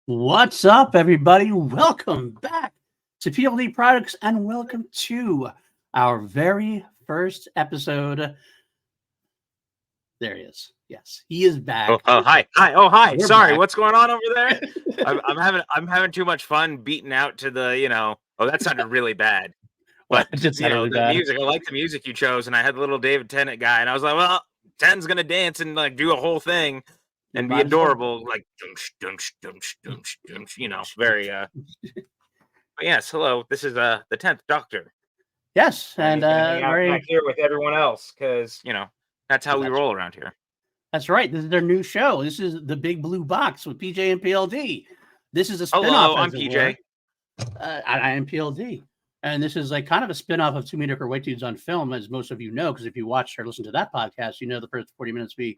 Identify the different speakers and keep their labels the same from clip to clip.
Speaker 1: What's up, everybody? Welcome back to PLD Products and welcome to our very first episode. There he is. Yes, he is
Speaker 2: Oh,
Speaker 1: back.
Speaker 2: hi. Oh, hi.
Speaker 1: We're
Speaker 2: Sorry,
Speaker 1: back.
Speaker 2: what's going on over there? I'm having too much fun beating out to the. Oh, that sounded really bad.
Speaker 1: Well,
Speaker 2: But
Speaker 1: it just sounded really
Speaker 2: the
Speaker 1: bad.
Speaker 2: music. I like the music you chose, and I had the little David Tennant guy, and I was like, well, Ten's gonna dance and like do a whole thing
Speaker 1: You
Speaker 2: and be
Speaker 1: might as well.
Speaker 2: adorable, like dunsh, dunsh, dunsh, dunsh, dunsh, very. But yes, hello. This is the 10th Doctor,
Speaker 1: Yes,
Speaker 2: and
Speaker 1: and
Speaker 2: he's gonna hang out back
Speaker 1: very.
Speaker 2: here with everyone else, because that's how we
Speaker 1: That's
Speaker 2: roll around here.
Speaker 1: that's right. This is their new show. This is the Big Blue Box with PJ and PLD. This is a
Speaker 2: Hello,
Speaker 1: spinoff,
Speaker 2: I'm
Speaker 1: as it were.
Speaker 2: PJ.
Speaker 1: I am PLD. And this is like kind of a spin-off of Two Mediocre White Dudes on Film, as most of you know, because if you watch or listen to that podcast, you know the first 40 minutes we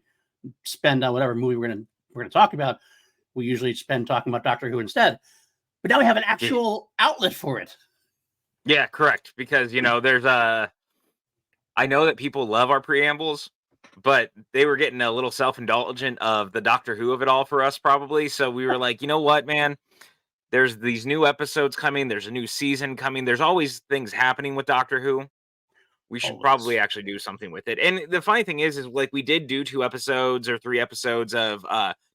Speaker 1: spend on whatever movie we're gonna talk about. We usually spend talking about Doctor Who instead. But now we have an actual outlet for it.
Speaker 2: Yeah, correct. Because there's I know that people love our preambles, but they were getting a little self-indulgent of the Doctor Who of it all for us, probably. So we were like, you know what, man? There's these new episodes coming. There's a new season coming. There's always things happening with Doctor Who. We should
Speaker 1: Always.
Speaker 2: probably actually do something with it. And the funny thing is like we did do 2 episodes or 3 episodes of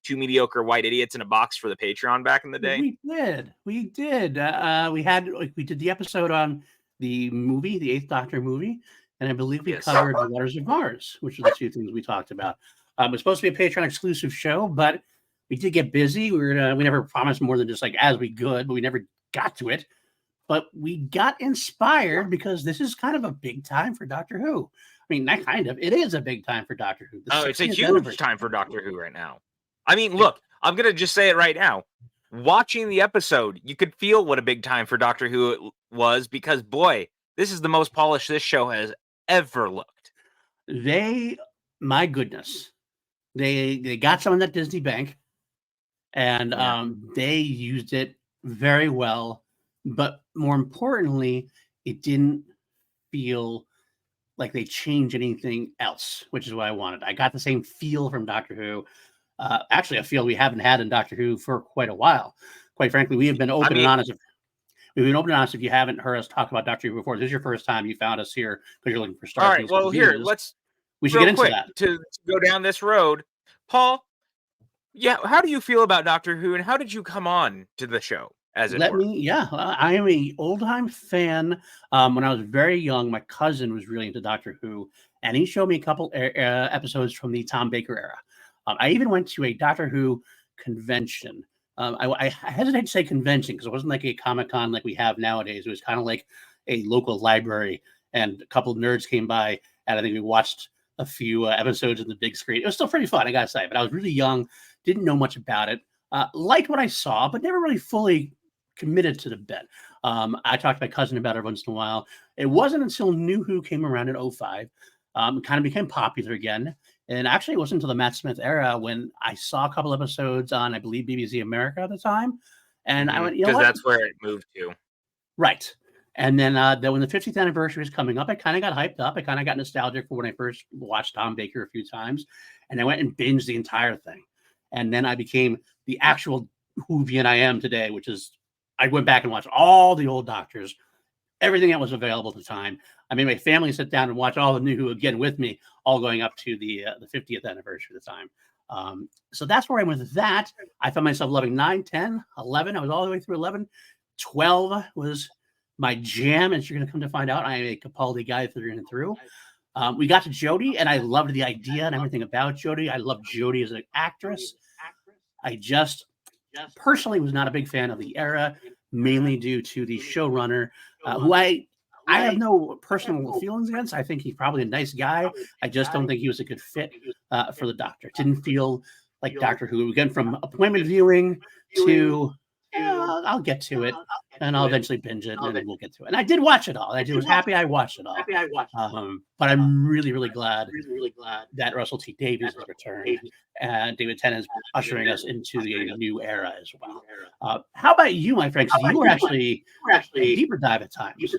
Speaker 2: Two Mediocre White Idiots in a Box for the Patreon back in the day.
Speaker 1: We did. We did. We did the episode on the movie, the Eighth Doctor movie, and I believe we
Speaker 2: Yes.
Speaker 1: covered The Waters of Mars, which are the two things we talked about. It was supposed to be a Patreon exclusive show, but we did get busy. We never promised more than just like as we could, but we never got to it. But we got inspired because this is kind of a big time for Doctor Who. I mean, not kind of. It is a big time for Doctor Who.
Speaker 2: Oh, it's a huge time for Doctor Who right now. I mean, look, I'm going to just say it right now. Watching the episode, you could feel what a big time for Doctor Who it was because, boy, this is the most polished this show has ever looked.
Speaker 1: My goodness, they got some of that Disney bank, and they used it very well. But more importantly, it didn't feel like they changed anything else, which is what I wanted. I got the same feel from Doctor Who. Actually, a feel we haven't had in Doctor Who for quite a while. Quite frankly, we have been open and honest. We've been open and honest. If you haven't heard us talk about Doctor Who before, this is your first time you found us here because you're looking for Star.
Speaker 2: All right, well, here,
Speaker 1: we should get into that.
Speaker 2: To go down this road. Paul, yeah, how do you feel about Doctor Who, and how did you come on to the show? I
Speaker 1: am a old-time fan. When I was very young, my cousin was really into Doctor Who, and he showed me a couple episodes from the Tom Baker era. I even went to a Doctor Who convention. I hesitate to say convention because it wasn't like a Comic-Con like we have nowadays. It was kind of like a local library, and a couple of nerds came by, and I think we watched a few episodes in the big screen. It was still pretty fun, I gotta say, but I was really young, didn't know much about it. Liked what I saw, but never really fully committed to the bit. I talked to my cousin about it once in a while. It wasn't until New Who came around in 05, kind of became popular again. And actually, it wasn't until the Matt Smith era when I saw a couple episodes on, I believe, BBC America at the time. And I went, you know what?
Speaker 2: Because that's where it moved to.
Speaker 1: Right. And then when the 50th anniversary was coming up, I kind of got hyped up. I kind of got nostalgic for when I first watched Tom Baker a few times. And I went and binged the entire thing. And then I became the actual Whovian I am today, which is I went back and watched all the old Doctors, everything that was available at the time. I made my family sit down and watch all the New Who again with me, all going up to the 50th anniversary at the time. So that's where I went with that. I found myself loving 9, 10, 11. I was all the way through 11. 12 was my jam, as you're going to come to find out. I am a Capaldi guy through and through. We got to Jodie, and I loved the idea and everything about Jodie. I loved Jodie as an actress. I just personally was not a big fan of the era, mainly due to the showrunner, who I have no personal feelings against. I think he's probably a nice guy. I just don't think he was a good fit for the Doctor. Didn't feel like Doctor Who. Again, from appointment viewing to I'll get to it, and I'll eventually binge it, and then we'll get to it. And I did watch it all. I was happy I watched it all. But I'm really, really glad that Russell T Davies has returned, and David Tennant is ushering us into the new era as well. How about you, my friend? Because you were actually a deeper dive at times.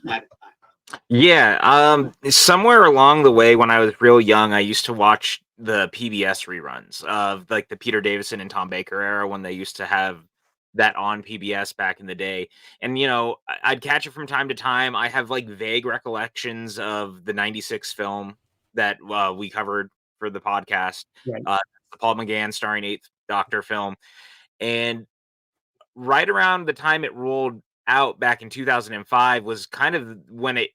Speaker 2: Yeah, somewhere along the way when I was real young, I used to watch the PBS reruns of like the Peter Davison and Tom Baker era when they used to have that on PBS back in the day. And, you know, I'd catch it from time to time. I have like vague recollections of the 96 film that we covered for the podcast,
Speaker 1: Right.
Speaker 2: the Paul McGann starring Eighth Doctor film. And right around the time it rolled out back in 2005 was kind of when it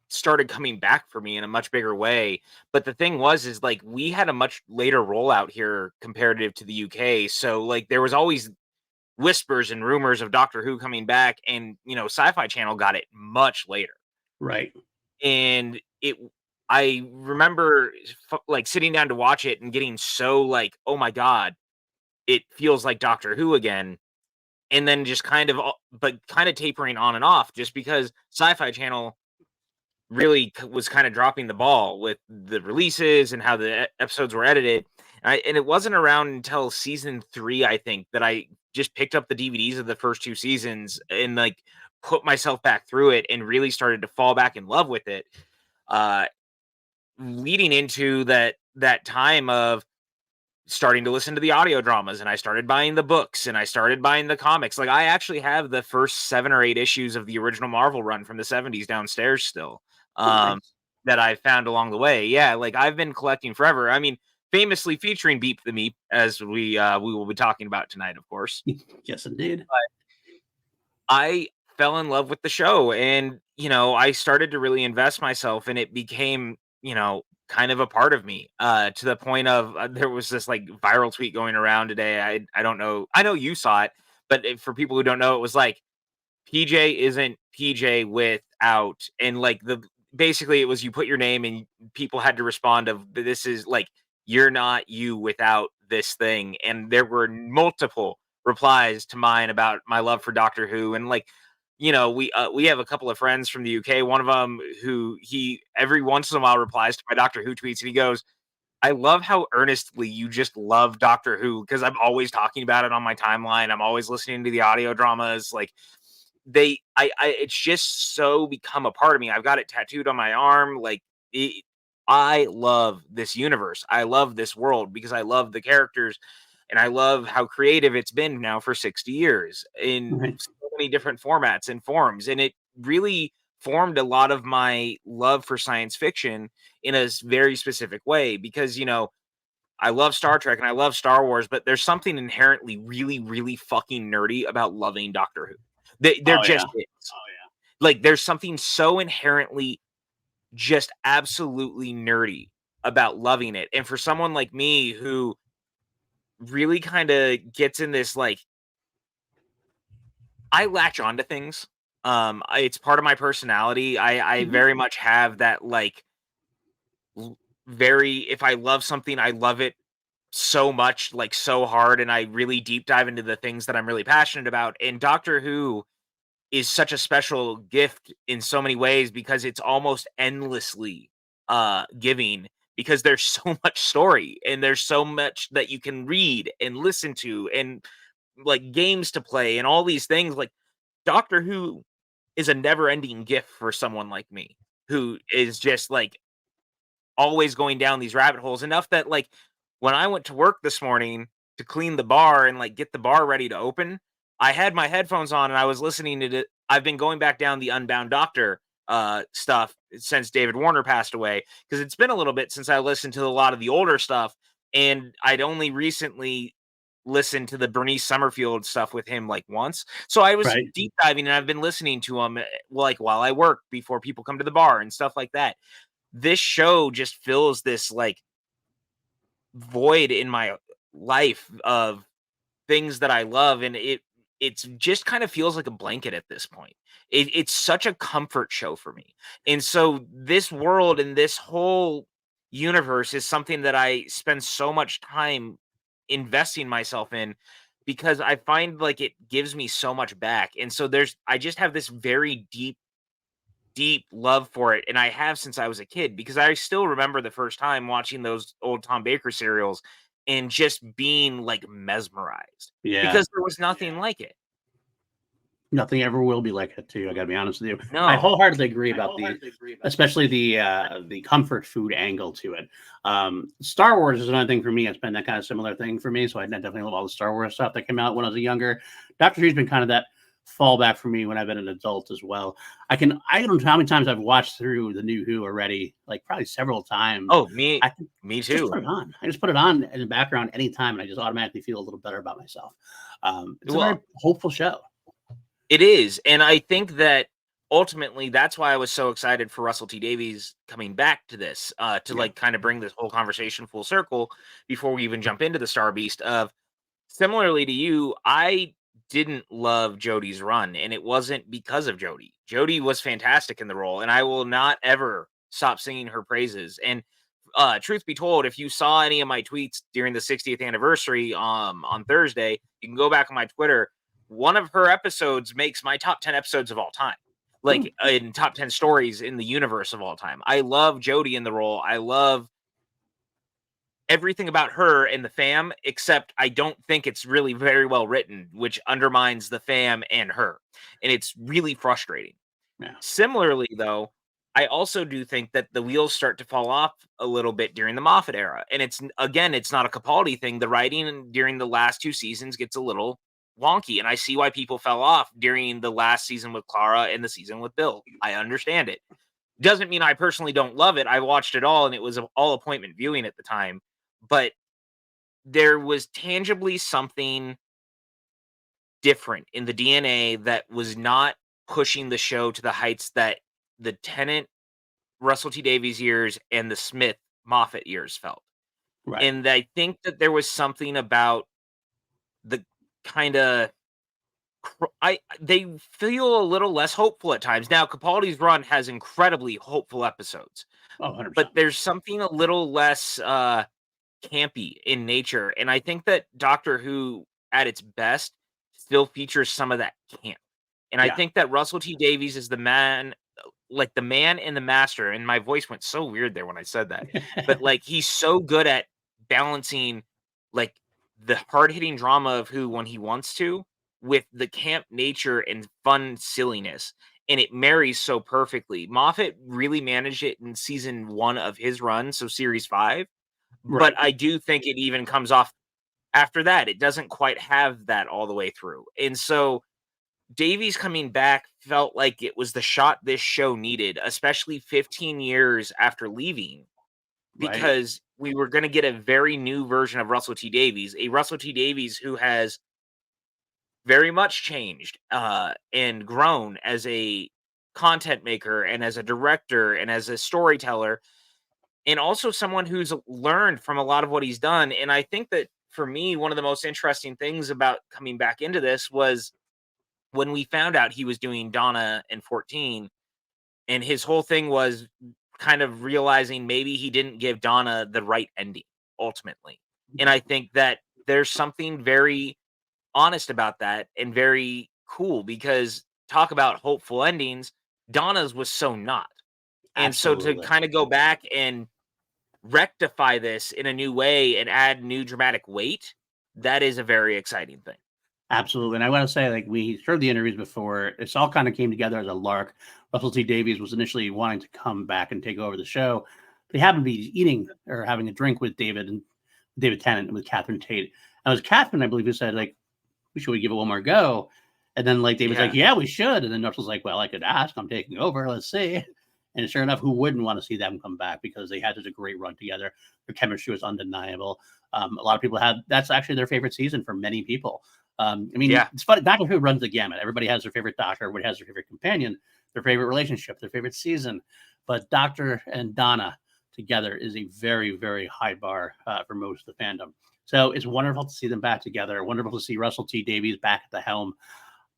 Speaker 2: started coming back for me in a much bigger way. But the thing was, is like we had a much later rollout here comparative to the UK. So like there was always whispers and rumors of Doctor Who coming back, and you know, Sci-Fi Channel got it much later.
Speaker 1: Right.
Speaker 2: And I remember like sitting down to watch it and getting so like, oh my god, it feels like Doctor Who again. And then just kind of, but kind of tapering on and off, just because Sci-Fi Channel really was kind of dropping the ball with the releases and how the episodes were edited. And it wasn't around until season 3, I think, that I just picked up the DVDs of the first 2 seasons and like put myself back through it and really started to fall back in love with it. Uh, Leading into that time of starting to listen to the audio dramas, and I started buying the books and I started buying the comics. Like I actually have the first 7 or 8 issues of the original Marvel run from the 70s downstairs still.
Speaker 1: Nice.
Speaker 2: That I found along the way. Yeah, like I've been collecting forever. I mean, famously featuring Beep the Meep, as we will be talking about tonight, of course.
Speaker 1: Yes, indeed.
Speaker 2: I fell in love with the show, and you know, I started to really invest myself, and it became, you know, kind of a part of me, to the point of there was this like viral tweet going around today. I don't know. I know you saw it, but for people who don't know, it was like PJ isn't PJ without, and like the basically it was you put your name and people had to respond of this is like you're not you without this thing. And there were multiple replies to mine about my love for Doctor Who. And like, you know, we have a couple of friends from the UK. One of them who he every once in a while replies to my Doctor Who tweets, and he goes, I love how earnestly you just love Doctor Who, because I'm always talking about it on my timeline. I'm always listening to the audio dramas. Like it's just so become a part of me. I've got it tattooed on my arm. Like I love this universe. I love this world because I love the characters, and I love how creative it's been now for 60 years in
Speaker 1: Right.
Speaker 2: so many different formats and forms. And it really formed a lot of my love for science fiction in a very specific way, because, you know, I love Star Trek and I love Star Wars, but there's something inherently really, really fucking nerdy about loving Doctor Who. There
Speaker 1: Oh yeah.
Speaker 2: just is. Like, there's something so inherently just absolutely nerdy about loving it. And for someone like me who really kind of gets in this, like, I latch onto things. It's part of my personality. I
Speaker 1: Mhm.
Speaker 2: very much have that, like, very, if I love something, I love it so much, like so hard, and I really deep dive into the things that I'm really passionate about. And Doctor Who is such a special gift in so many ways because it's almost endlessly giving, because there's so much story and there's so much that you can read and listen to, and like games to play and all these things. Like Doctor Who is a never-ending gift for someone like me who is just like always going down these rabbit holes, enough that like when I went to work this morning to clean the bar and like get the bar ready to open, I had my headphones on and I was listening to it. I've been going back down the Unbound Doctor stuff since David Warner passed away, because it's been a little bit since I listened to a lot of the older stuff, and I'd only recently listened to the Bernice Summerfield stuff with him like once. So I was
Speaker 1: Right.
Speaker 2: deep diving, and I've been listening to him like while I work before people come to the bar and stuff like that. This show just fills this like void in my life of things that I love, and it's just kind of feels like a blanket at this point. It's such a comfort show for me. And so this world and this whole universe is something that I spend so much time investing myself in, because I find like it gives me so much back. And so I just have this very deep love for it, and I have since I was a kid, because I still remember the first time watching those old Tom Baker serials and just being like mesmerized,
Speaker 1: Yeah.
Speaker 2: because there was nothing like it.
Speaker 1: Nothing ever will be like it too. I gotta be honest with you. I
Speaker 2: No.
Speaker 1: wholeheartedly agree about especially the comfort food angle to it. Star Wars is another thing for me. It's been that kind of similar thing for me. So I definitely love all the Star Wars stuff that came out when I was younger. Doctor Who's been kind of that fallback for me when I've been an adult as well. I don't know how many times I've watched through the New Who already, like probably several times.
Speaker 2: Oh,
Speaker 1: I can
Speaker 2: me
Speaker 1: just
Speaker 2: too.
Speaker 1: put it on. I just put it on in the background anytime, and I just automatically feel a little better about myself. It's a very
Speaker 2: Well,
Speaker 1: hopeful show.
Speaker 2: it is, and I think that ultimately that's why I was so excited for Russell T Davies coming back to this, to
Speaker 1: Yeah.
Speaker 2: like kind of bring this whole conversation full circle before we even jump into the Star Beast. Of similarly to you, I didn't love Jodie's run, and it wasn't because of Jodie. Jodie was fantastic in the role, and I will not ever stop singing her praises. And truth be told, if you saw any of my tweets during the 60th anniversary on Thursday, you can go back on my Twitter. One of her episodes makes my top 10 episodes of all time, like in top 10 stories in the universe of all time. I love Jodie in the role. I love everything about her and the fam, except I don't think it's really very well written, which undermines the fam and her. And it's really frustrating.
Speaker 1: Yeah.
Speaker 2: Similarly, though, I also do think that the wheels start to fall off a little bit during the Moffat era. And it's not a Capaldi thing. The writing during the last two seasons gets a little wonky. And I see why people fell off during the last season with Clara and the season with Bill. I understand it. Doesn't mean I personally don't love it. I watched it all and it was all appointment viewing at the time. But there was tangibly something different in the DNA that was not pushing the show to the heights that the Tennant, Russell T Davies years and the Smith Moffat years felt.
Speaker 1: Right.
Speaker 2: And I think that there was something about the kind of they feel a little less hopeful at times. Now Capaldi's run has incredibly hopeful episodes,
Speaker 1: Oh, 100%.
Speaker 2: but there's something a little less campy in nature. And I think that Doctor Who at its best still features some of that camp. And I think that Russell T Davies is the man, like the man and the master. And my voice went so weird there when I said that. But like he's so good at balancing like the hard-hitting drama of Who when he wants to with the camp nature and fun silliness. And it marries so perfectly. Moffat really managed it in season 1 of his run, so series 5.
Speaker 1: Right.
Speaker 2: But I do think it even comes off after that. It doesn't quite have that all the way through. And so Davies coming back felt like it was the shot this show needed, especially 15 years after leaving,
Speaker 1: Right.
Speaker 2: because we were going to get a very new version of Russell T Davies, a Russell T Davies who has very much changed and grown as a content maker and as a director and as a storyteller, and also someone who's learned from a lot of what he's done. And I think that for me, one of the most interesting things about coming back into this was when we found out he was doing Donna and 14, and his whole thing was kind of realizing maybe he didn't give Donna the right ending ultimately. And I think that there's something very honest about that and very cool, because talk about hopeful endings, Donna's was so not. And so to
Speaker 1: Absolutely.
Speaker 2: kind of go back and rectify this in a new way and add new dramatic weight, that is a very exciting thing.
Speaker 1: Absolutely. And I want to say, like, we heard the interviews before, it's all kind of came together as a lark. Russell T Davies was initially wanting to come back and take over the show. They happened to be eating or having a drink with David Tennant and with Catherine Tate. And it was Catherine, I believe, who said, like, should we give it one more go? And then, like, David's like, yeah, we should. And then Russell's like, well, I could ask. I'm taking over. Let's see. And sure enough, who wouldn't want to see them come back, because they had such a great run together. Their chemistry was undeniable. A lot of people that's actually their favorite season for many people. I mean, It's funny. Doctor Who runs the gamut. Everybody has their favorite doctor. Everybody has their favorite companion, their favorite relationship, their favorite season. But Doctor and Donna together is a very, very high bar for most of the fandom. So it's wonderful to see them back together. Wonderful to see Russell T Davies back at the helm.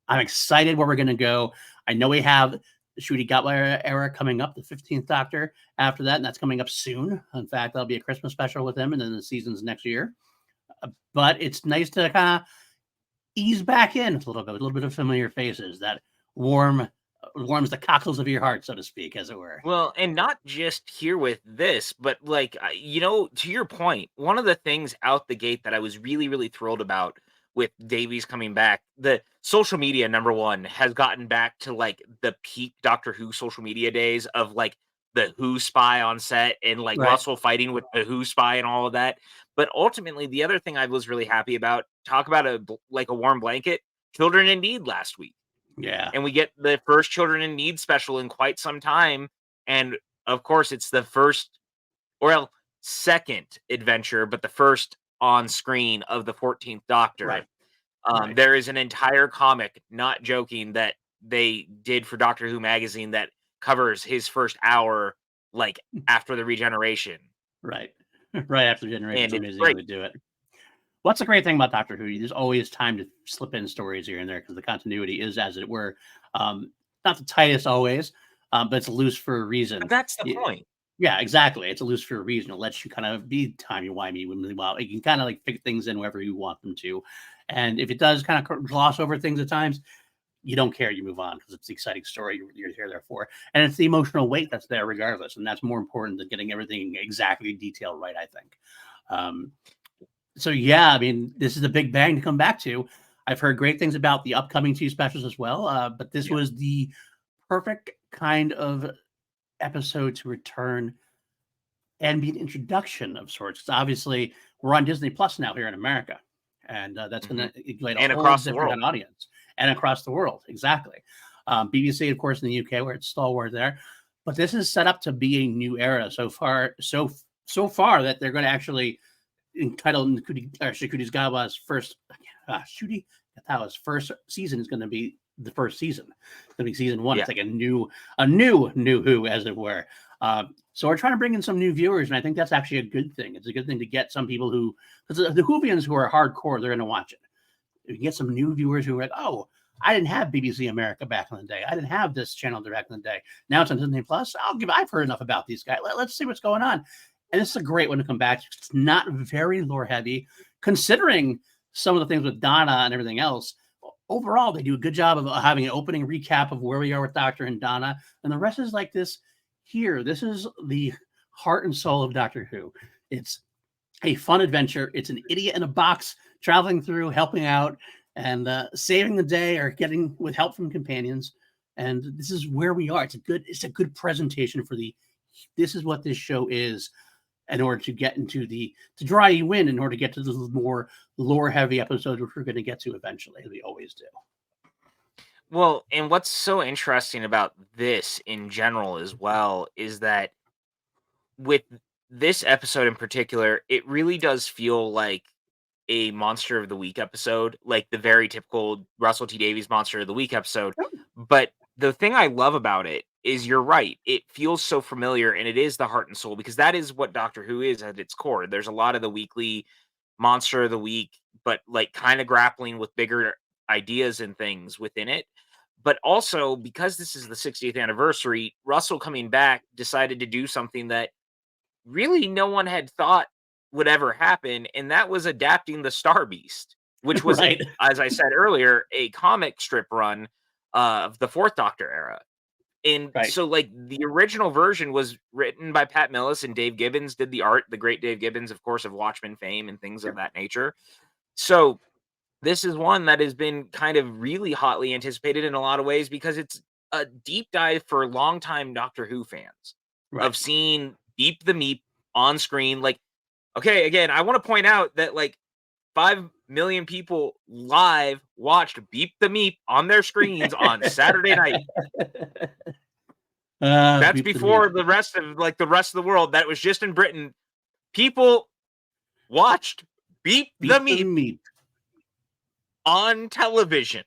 Speaker 1: I'm excited where we're going to go. I know we have the Ncuti Gatwa era coming up, the 15th Doctor after that, and that's coming up soon. In fact, that'll be a Christmas special with him, and then the season's next year. But it's nice to kind of ease back in a little bit of familiar faces that warms the cockles of your heart, so to speak, as it were.
Speaker 2: Well, and not just here with this, but like, to your point, one of the things out the gate that I was really, really thrilled about with Davies coming back, the social media, number one, has gotten back to like the peak Doctor Who social media days of like the Who spy on set and like
Speaker 1: Right.
Speaker 2: Russell fighting with the Who spy and all of that. But ultimately, the other thing I was really happy about, talk about like a warm blanket, Children in Need last week.
Speaker 1: Yeah.
Speaker 2: And we get the first Children in Need special in quite some time. And of course, it's the first, or well, second adventure, but the first on screen of the 14th Doctor.
Speaker 1: Right. Right.
Speaker 2: There is an entire comic, not joking, that they did for Doctor Who magazine that covers his first hour, like after the regeneration.
Speaker 1: Right. Right after the generation.
Speaker 2: And
Speaker 1: It's
Speaker 2: it's
Speaker 1: amazing
Speaker 2: great.
Speaker 1: how they do it. What's the great thing about Doctor Who? There's always time to slip in stories here and there because the continuity is, as it were, not the tightest always, but it's loose for a reason.
Speaker 2: But that's the point.
Speaker 1: Yeah, exactly. It's loose for a reason. It lets you kind of be timey-wimey really well. You can kind of like fit things in wherever you want them to. And if it does kind of gloss over things at times, you don't care. You move on because it's the exciting story you're here there for. And it's the emotional weight that's there regardless. And that's more important than getting everything exactly detailed right, I think. So, yeah, I mean, this is a big bang to come back to. I've heard great things about the upcoming 2 specials as well. But this was the perfect kind of episode to return and be an introduction of sorts. Obviously, we're on Disney Plus now here in America, and that's going to ignite a whole different audience and across the world. Exactly. BBC, of course, in the UK, where it's stalwart there, but this is set up to be a new era so far that they're going to actually entitle Ncuti Gatwa's first Ncuti Gatwa's first season is going to be the first season. It's going to be season 1. Yeah. It's like a new Who, as it were. So we're trying to bring in some new viewers, and I think that's actually a good thing. It's a good thing to get some people who, because the Whovians who are hardcore, they're going to watch it. If you get some new viewers who are like, oh, I didn't have BBC America back in the day. I didn't have this channel back in the day. Now it's on Disney Plus. I've heard enough about these guys. Let's see what's going on. And this is a great one to come back to. It's not very lore heavy, considering some of the things with Donna and everything else. Overall, they do a good job of having an opening recap of where we are with Doctor and Donna, and the rest is like this. Here, this is the heart and soul of Doctor Who. It's a fun adventure. It's an idiot in a box traveling through, helping out, and saving the day, or getting with help from companions. And this is where we are. It's a good presentation for this is what this show is, in order to get into to draw you in order to get to the more lore heavy episodes, which we're going to get to eventually, as we always do.
Speaker 2: Well, and what's so interesting about this in general as well is that with this episode in particular, it really does feel like a Monster of the Week episode, like the very typical Russell T Davies Monster of the Week episode. But the thing I love about it is, you're right, it feels so familiar, and it is the heart and soul, because that is what Doctor Who is at its core. There's a lot of the weekly Monster of the Week, but like kind of grappling with bigger ideas and things within it. But also, because this is the 60th anniversary, Russell coming back decided to do something that really no one had thought would ever happen, and that was adapting the Star Beast, which was,
Speaker 1: right.
Speaker 2: As I said earlier, a comic strip run of the 4th Doctor era. And so, like, the original version was written by Pat Millis, and Dave Gibbons did the art, the great Dave Gibbons, of course, of Watchmen fame and things of that nature. So this is one that has been kind of really hotly anticipated in a lot of ways, because it's a deep dive for longtime Doctor Who fans of seeing Beep the Meep on screen. Like, okay, again, I want to point out that like 5 million people live watched Beep the Meep on their screens on Saturday night. That's before the rest of the world. That was just in Britain. People watched Beep the Meep on television.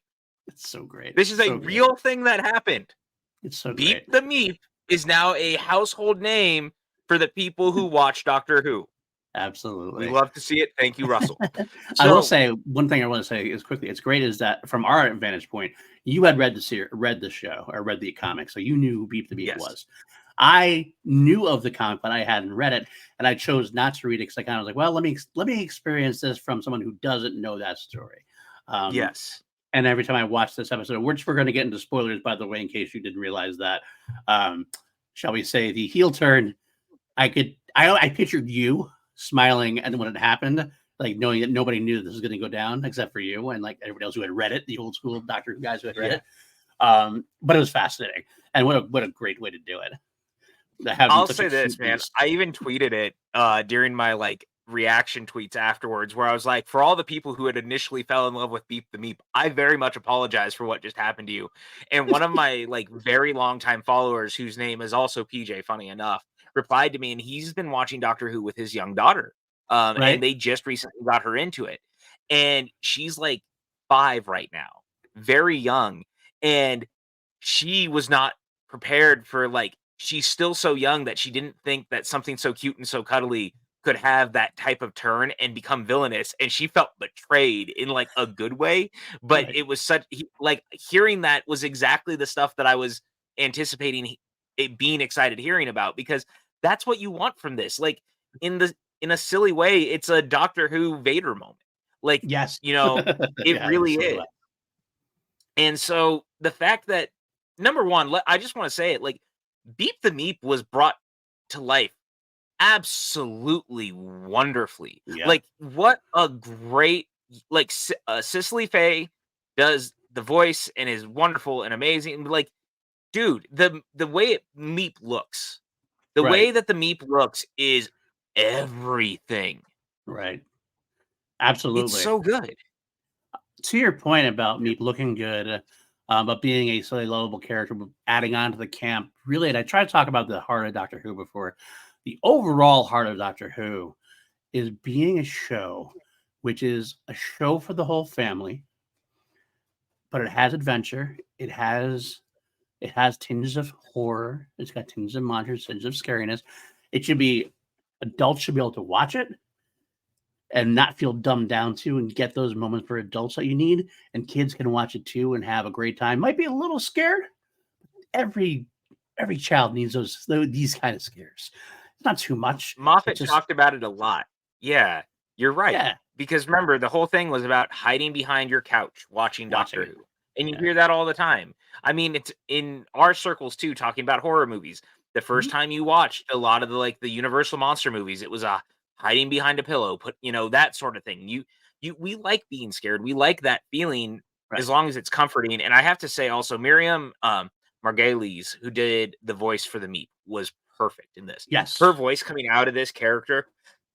Speaker 1: It's so great.
Speaker 2: This is a real thing that happened.
Speaker 1: It's so
Speaker 2: great. Beep the Meep is now a household name for the people who watch Doctor Who.
Speaker 1: Absolutely.
Speaker 2: We love to see it. Thank you, Russell.
Speaker 1: I will say one thing I want to say is quickly. It's great is that from our vantage point, you had read the show or read the comic, so you knew who Beep the Meep was. I knew of the comic, but I hadn't read it, and I chose not to read it because I kind of was like, well, let me experience this from someone who doesn't know that story.
Speaker 2: Yes.
Speaker 1: And every time I watch this episode, which we're going to get into spoilers, by the way, in case you didn't realize that, shall we say, the heel turn, I pictured you smiling, and when it happened, like knowing that nobody knew this was going to go down except for you and like everybody else who had read it, the old school Doctor Who guys who had read it. But it was fascinating, and what a great way to do it.
Speaker 2: I'll say this, man. I even tweeted it during my like reaction tweets afterwards, where I was like, for all the people who had initially fell in love with Beep the Meep, I very much apologize for what just happened to you. And one of my like very long time followers, whose name is also PJ, funny enough, replied to me, and he's been watching Doctor Who with his young daughter,
Speaker 1: Right.
Speaker 2: and they just recently got her into it, and she's like 5 right now, very young, and she was not prepared for like she's still so young that she didn't think that something so cute and so cuddly could have that type of turn and become villainous, and she felt betrayed in like a good way. But
Speaker 1: Right.
Speaker 2: it was like hearing that was exactly the stuff that I was anticipating it being excited hearing about, because that's what you want from this. Like in a silly way, it's a Doctor Who Vader moment. Like,
Speaker 1: Yes.
Speaker 2: you know, it
Speaker 1: Yeah,
Speaker 2: really
Speaker 1: so do
Speaker 2: is.
Speaker 1: I.
Speaker 2: And so the fact that number one, I just want to say it, like Beep the Meep was brought to life absolutely wonderfully.
Speaker 1: Yeah.
Speaker 2: Like, what a great like Cicely Faye does the voice and is wonderful and amazing. Like, dude, the way Meep looks, the way
Speaker 1: Right.
Speaker 2: that the Meep looks is everything.
Speaker 1: Right.
Speaker 2: It's
Speaker 1: Absolutely.
Speaker 2: so good.
Speaker 1: To your point about me looking good, but being a silly, lovable character, but adding on to the camp, really, and I tried to talk about the heart of Doctor Who before. The overall heart of Doctor Who is being a show, which is a show for the whole family, but it has adventure. It has tinges of horror. It's got tinges of monsters, tinges of scariness. It should be adults should be able to watch it and not feel dumbed down to and get those moments for adults that you need. And kids can watch it too and have a great time. Might be a little scared. Every every child needs these kind of scares. It's not too much. It's
Speaker 2: Moffat
Speaker 1: just
Speaker 2: talked about it a lot. Yeah, you're right.
Speaker 1: yeah,
Speaker 2: Because remember, the whole thing was about hiding behind your couch watching
Speaker 1: watching
Speaker 2: Doctor
Speaker 1: it.
Speaker 2: Who. And you
Speaker 1: Yeah.
Speaker 2: hear that all the time. I mean, it's in our circles too, talking about horror movies. The first
Speaker 1: Mhm.
Speaker 2: time you watched a lot of the Universal monster movies, it was a hiding behind a pillow, that sort of thing. We like being scared. We like that feeling as
Speaker 1: Right.
Speaker 2: long as it's comforting. And I have to say also, Miriam Margolyes, who did the voice for the Meep, was perfect in this.
Speaker 1: Yes.
Speaker 2: Her voice coming out of this character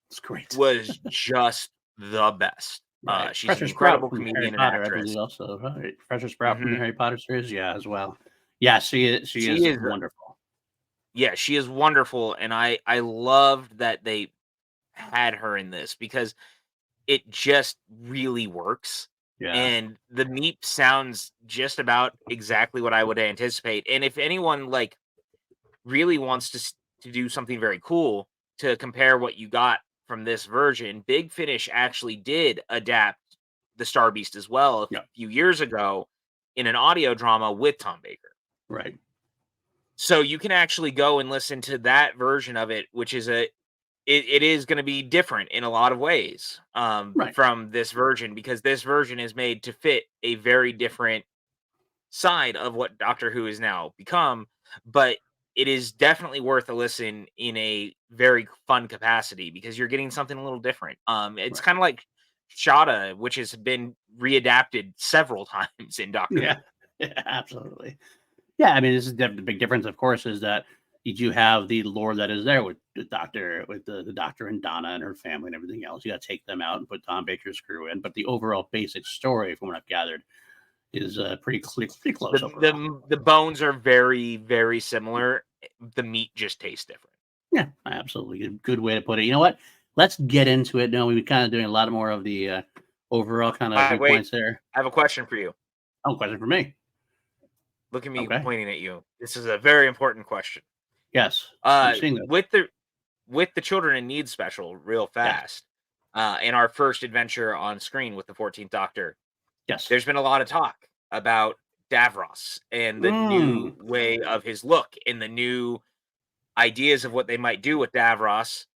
Speaker 1: It's great.
Speaker 2: was just the best.
Speaker 1: Right.
Speaker 2: She's an
Speaker 1: Professor Sprout
Speaker 2: incredible
Speaker 1: from Harry
Speaker 2: comedian and
Speaker 1: Potter, I
Speaker 2: actress.
Speaker 1: believe also, right? Professor Sprout from the
Speaker 2: Mhm.
Speaker 1: Harry Potter series, yeah, as well. Yeah, she
Speaker 2: She
Speaker 1: is
Speaker 2: is
Speaker 1: wonderful.
Speaker 2: yeah, she is wonderful, and I loved that they had her in this because it just really works,
Speaker 1: Yeah.
Speaker 2: and the Meep sounds just about exactly what I would anticipate, and if anyone, like, really wants to do something very cool to compare what you got from this version, Big Finish actually did adapt the Star Beast as well a
Speaker 1: Yeah.
Speaker 2: few years ago in an audio drama with Tom Baker.
Speaker 1: Right.
Speaker 2: So you can actually go and listen to that version of it, which is it is going to be different in a lot of ways
Speaker 1: Right.
Speaker 2: from this version, because this version is made to fit a very different side of what Doctor Who has now become, but it is definitely worth a listen in a very fun capacity because you're getting something a little different. It's
Speaker 1: Right.
Speaker 2: kind of like Shada, which has been readapted several times in Doctor Who.
Speaker 1: Yeah. Yeah, absolutely. Yeah, I mean, this is the big difference, of course, is that you do have the lore that is there with the doctor, with the doctor and Donna and her family and everything else. You got to take them out and put Tom Baker's crew in, but the overall basic story, from what I've gathered, is pretty close overall.
Speaker 2: The bones are very very similar. The meat just tastes different.
Speaker 1: Yeah, absolutely. Good way to put it. You know what? Let's get into it. No, we were kind of doing a lot more of the overall kind
Speaker 2: All
Speaker 1: of
Speaker 2: right, wait.
Speaker 1: viewpoints there.
Speaker 2: I have a question for you.
Speaker 1: Oh, question for me.
Speaker 2: Look at me
Speaker 1: Okay.
Speaker 2: pointing at you. This is a very important question.
Speaker 1: Yes, I'm seeing that.
Speaker 2: With the Children in Need special, real
Speaker 1: Yes.
Speaker 2: fast, in our first adventure on screen with the 14th Doctor,
Speaker 1: Yes.
Speaker 2: there's been a lot of talk about Davros and the new
Speaker 1: Mm,
Speaker 2: way of his look and the new ideas of what they might do with Davros.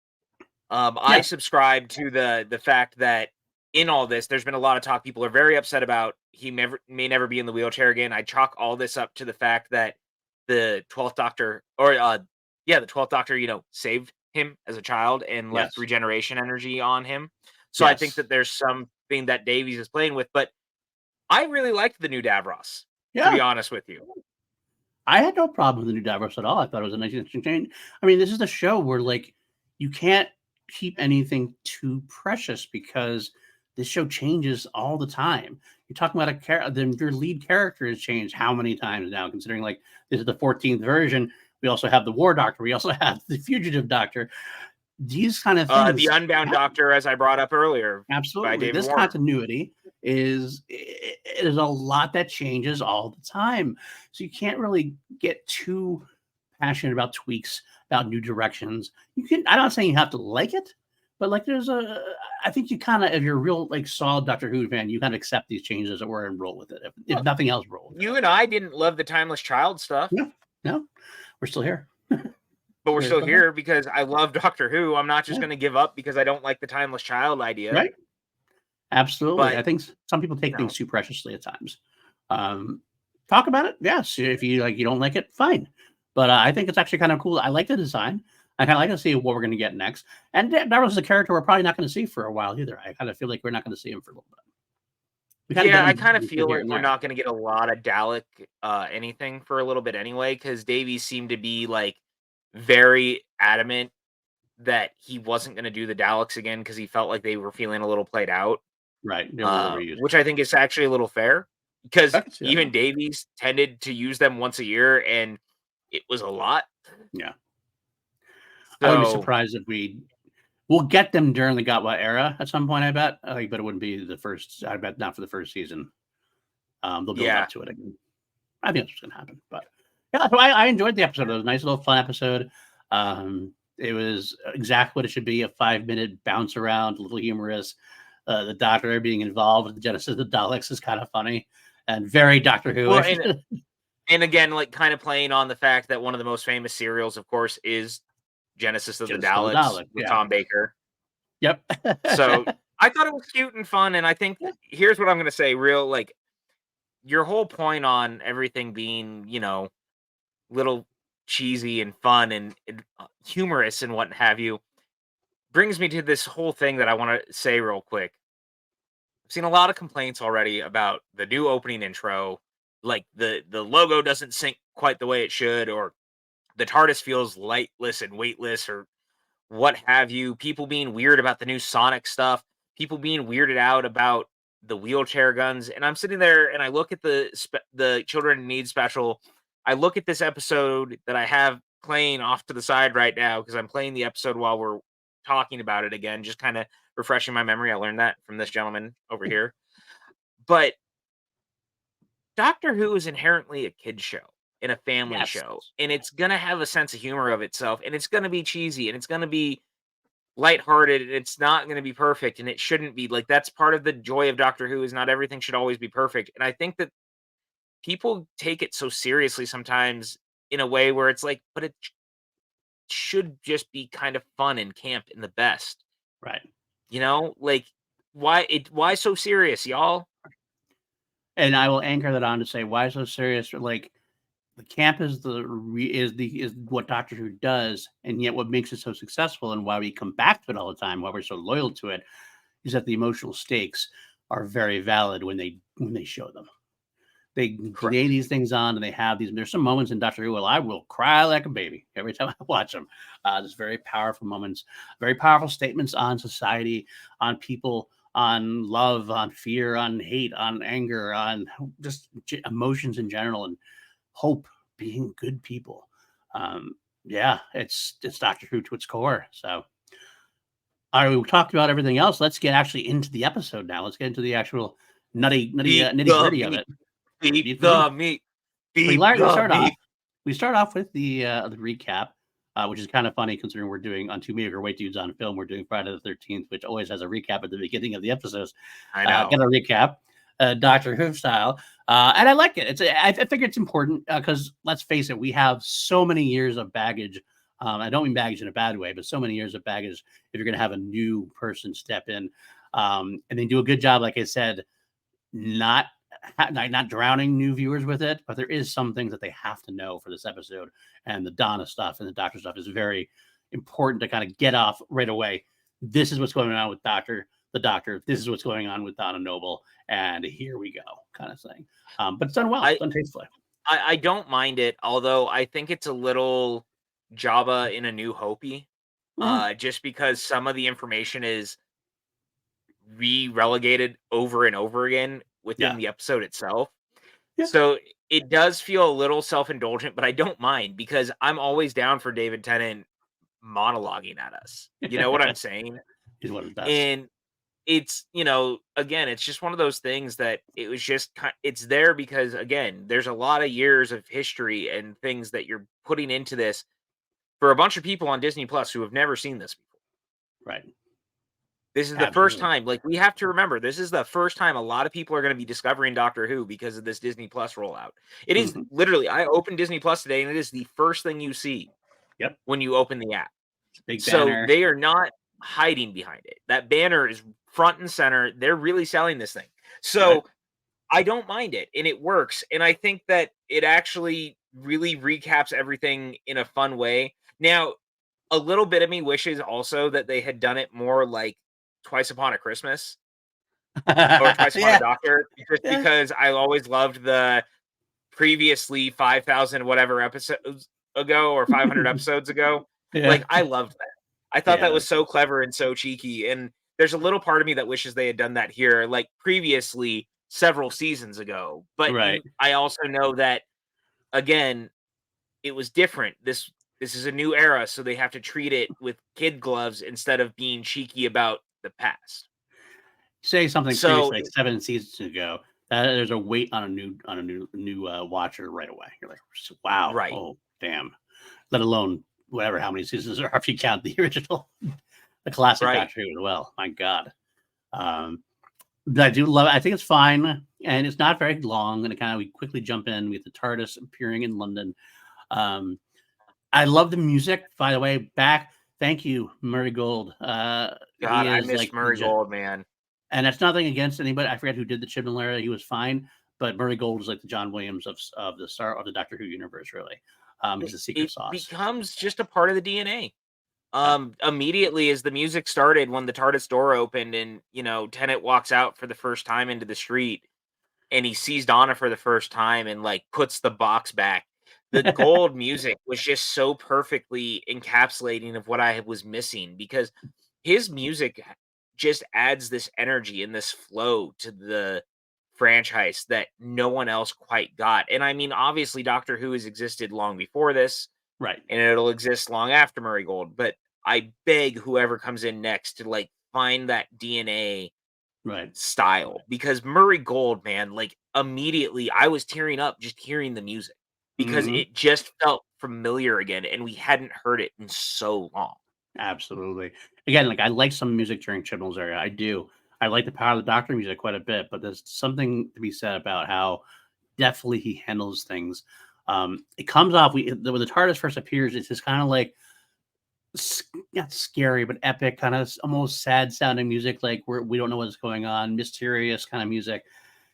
Speaker 2: I
Speaker 1: yes.
Speaker 2: subscribe to the fact that in all this, there's been a lot of talk. People are very upset about he may never be in the wheelchair again. I chalk all this up to the fact that the 12th Doctor, or the 12th Doctor, saved him as a child and left
Speaker 1: Yes.
Speaker 2: regeneration energy on him. So I think
Speaker 1: Yes.
Speaker 2: that there's something that Davies is playing with, but I really liked the new Davros, to
Speaker 1: Yeah.
Speaker 2: be honest with you.
Speaker 1: I had no problem with the new Davros at all. I thought it was a nice interesting change. I mean, this is the show where like you can't keep anything too precious because this show changes all the time. You're talking about a character, your lead character has changed how many times now, considering like this is the 14th version. We also have the War Doctor. We also have the Fugitive Doctor. These kind of
Speaker 2: The
Speaker 1: things
Speaker 2: Unbound
Speaker 1: happen.
Speaker 2: Doctor, as I brought up earlier, by
Speaker 1: Absolutely.
Speaker 2: David
Speaker 1: This
Speaker 2: Warner.
Speaker 1: continuity is a lot that changes all the time. So you can't really get too passionate about tweaks, about new directions. You can, I'm not saying you have to like it, but like I think you kind of, if you're a real like solid Doctor Who fan, you kind of accept these changes that were and roll with it. If
Speaker 2: Well,
Speaker 1: nothing else, roll with it.
Speaker 2: you and I didn't love the Timeless Child stuff,
Speaker 1: No, no, we're still here.
Speaker 2: but we're
Speaker 1: We're
Speaker 2: still
Speaker 1: still here.
Speaker 2: here because I love Doctor Who. I'm not just
Speaker 1: Yeah,
Speaker 2: going to give up because I don't like the Timeless Child idea.
Speaker 1: right. Absolutely.
Speaker 2: But
Speaker 1: I think some people take
Speaker 2: no,
Speaker 1: things too preciously at times. Um, talk about it. Yes. If you like, you don't like it, fine. But I think it's actually kind of cool. I like the design. I kind of like to see what we're going to get next. And Davros is a character we're probably not going to see for a while either. I kind of feel like we're not going to see him for a little bit. We kind of
Speaker 2: yeah,
Speaker 1: get
Speaker 2: I
Speaker 1: him
Speaker 2: kind of feel
Speaker 1: here
Speaker 2: like
Speaker 1: and
Speaker 2: we're
Speaker 1: there.
Speaker 2: not going to get a lot of Dalek anything for a little bit anyway, because Davies seemed to be like very adamant that he wasn't going to do the Daleks again because he felt like they were feeling a little played out.
Speaker 1: Right. They were overused.
Speaker 2: Which I think is actually a little fair because
Speaker 1: I can see that.
Speaker 2: even Davies tended to use them once a year, and it was a lot.
Speaker 1: Yeah. I wouldn't be
Speaker 2: So
Speaker 1: surprised if we'll get them during the Gatwa era at some point, I bet. But it wouldn't be the first. I bet not for the first season. They'll build
Speaker 2: yeah,
Speaker 1: up to it again. I think that's what's going to happen. But yeah, so I enjoyed the episode. It was a nice little fun episode. It was exactly what it should be, a 5-minute bounce around, a little humorous. The Doctor being involved with the Genesis of the Daleks is kind of funny and very Doctor
Speaker 2: well,
Speaker 1: Who-ish.
Speaker 2: and again, like kind of playing on the fact that one of the most famous serials, of course, is Genesis of the
Speaker 1: Genesis of the
Speaker 2: Daleks
Speaker 1: Daleks,
Speaker 2: with
Speaker 1: yeah.
Speaker 2: Tom Baker.
Speaker 1: Yep.
Speaker 2: So I thought it was cute and fun, and I think here's what I'm going to say: real like your whole point on everything being, little cheesy and fun and humorous and what have you brings me to this whole thing that I want to say real quick. I've seen a lot of complaints already about the new opening intro, like the logo doesn't sync quite the way it should, or the TARDIS feels lightless and weightless, or what have you. People being weird about the new Sonic stuff, people being weirded out about the wheelchair guns, and I'm sitting there and I look at the Children in Need special. I look at this episode that I have playing off to the side right now because I'm playing the episode while we're talking about it again, just kind of refreshing my memory. I learned that from this gentleman over here. But Doctor Who is inherently a kid show and a family
Speaker 1: Yes.
Speaker 2: show, and it's gonna have a sense of humor of itself, and it's gonna be cheesy, and it's gonna be lighthearted, and it's not gonna be perfect, and it shouldn't be. Like, that's part of the joy of Doctor Who is not everything should always be perfect. And I think that people take it so seriously sometimes in a way where it's like, but it should just be kind of fun and camp and the best.
Speaker 1: Right.
Speaker 2: Like why so serious, y'all?
Speaker 1: And I will anchor that on to say, why so serious? Like, the camp is is what Doctor Who does, and yet what makes it so successful and why we come back to it all the time, why we're so loyal to it, is that the emotional stakes are very valid when they show them. They
Speaker 2: Correct.
Speaker 1: lay these things on, and they have these. There's some moments in Doctor Who where I will cry like a baby every time I watch them. There's very powerful moments, very powerful statements on society, on people, on love, on fear, on hate, on anger, on just emotions in general, and hope, being good people. Yeah, it's Doctor Who to its core. So, all right, we talked about everything else. Let's get actually into the episode now. Let's get into the actual nitty gritty of it.
Speaker 2: Beat the meat. Beat the meat.
Speaker 1: We start off with the recap, which is kind of funny considering we're doing on Two Meager White Dudes on Film. We're doing Friday the 13th, which always has a recap at the beginning of the episodes.
Speaker 2: I know.
Speaker 1: Get a recap, Doctor Who style, and I like it. I think it's important because let's face it, we have so many years of baggage. I don't mean baggage in a bad way, but so many years of baggage. If you're going to have a new person step in, and they do a good job, like I said, not drowning new viewers with it, but there is some things that they have to know for this episode. And the Donna stuff and the Doctor stuff is very important to kind of get off right away. This is what's going on with Doctor. the Doctor. This is what's going on with Donna Noble, and here we go, kind of thing. But it's done well, it's done tastefully.
Speaker 2: I don't mind it, although I think it's a little Jabba in A New Hope-y, just because some of the information is relegated over and over again within the episode itself.
Speaker 1: Yeah.
Speaker 2: So it does feel a little self-indulgent, but I don't mind because I'm always down for David Tennant monologuing at us. You know what I'm saying?
Speaker 1: He's one of the best.
Speaker 2: And it's, again, it's just one of those things that it was just, it's there because, again, there's a lot of years of history and things that you're putting into this for a bunch of people on Disney Plus who have never seen this before.
Speaker 1: Right.
Speaker 2: This is the first time, like, we have to remember, this is the first time a lot of people are going to be discovering Doctor Who because of this Disney Plus rollout. It is literally, I opened Disney Plus today and it is the first thing you see when you open the app.
Speaker 1: Big
Speaker 2: so
Speaker 1: banner.
Speaker 2: They are not hiding behind it. That banner is front and center. They're really selling this thing. So I don't mind it and it works. And I think that it actually really recaps everything in a fun way. Now, a little bit of me wishes also that they had done it more like Twice Upon a Christmas or Twice Upon a Doctor, just because I always loved the previously 5,000 whatever episodes ago or 500 episodes ago. Like, I loved that. I thought that was so clever and so cheeky. And there's a little part of me that wishes they had done that here, like previously several seasons ago. But I also know that, again, it was different. This is a new era, so they have to treat it with kid gloves instead of being cheeky about the past.
Speaker 1: Say something previously, like 7 seasons ago, that there's a weight on a new watcher right away. You're like, wow, oh damn. Let alone whatever, how many seasons there are if you count the original, the classic Doctor Who as well. My God. But I do love it. I think it's fine, and it's not very long. And we quickly jump in with the TARDIS appearing in London. I love the music, by the way. Thank you, Murray Gold.
Speaker 2: God, I miss Murray Gold, man.
Speaker 1: And that's nothing against anybody. I forget who did the Chibnall era. He was fine, but Murray Gold is like the John Williams of the Doctor Who universe, really. He's a secret sauce.
Speaker 2: It becomes just a part of the DNA. Immediately as the music started, when the TARDIS door opened and, Tennant walks out for the first time into the street and he sees Donna for the first time and like puts the box back. The gold music was just so perfectly encapsulating of what I was missing, because his music just adds this energy and this flow to the franchise that no one else quite got. And I mean, obviously Doctor Who has existed long before this.
Speaker 1: Right.
Speaker 2: And it'll exist long after Murray Gold. But I beg whoever comes in next to like find that DNA style, because Murray Gold, man, like immediately I was tearing up just hearing the music, because it just felt familiar again and we hadn't heard it in so long.
Speaker 1: Absolutely. Again, like I like some music during Chibnall's era. I do. I like the Power of the Doctor music quite a bit, but there's something to be said about how deftly he handles things. It comes off when the TARDIS first appears, it's just kind of like not scary, but epic, kind of almost sad sounding music, like we don't know what's going on, mysterious kind of music.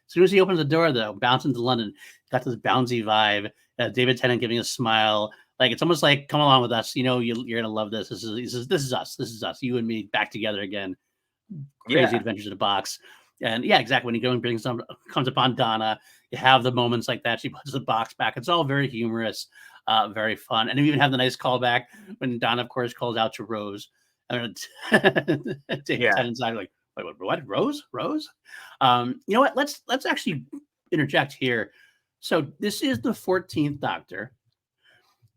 Speaker 1: As soon as he opens the door, though, bouncing to London, got this bouncy vibe. David Tennant giving a smile, like it's almost like, come along with us. You're gonna love this. This is us. This is us. You and me back together again. Crazy adventures in a box. And exactly. When he goes and comes upon Donna, you have the moments like that. She puts the box back. It's all very humorous, very fun. And you even have the nice callback when Donna, of course, calls out to Rose. David Tennant's like, what? Rose? You know what? Let's actually interject here. So this is the 14th Doctor.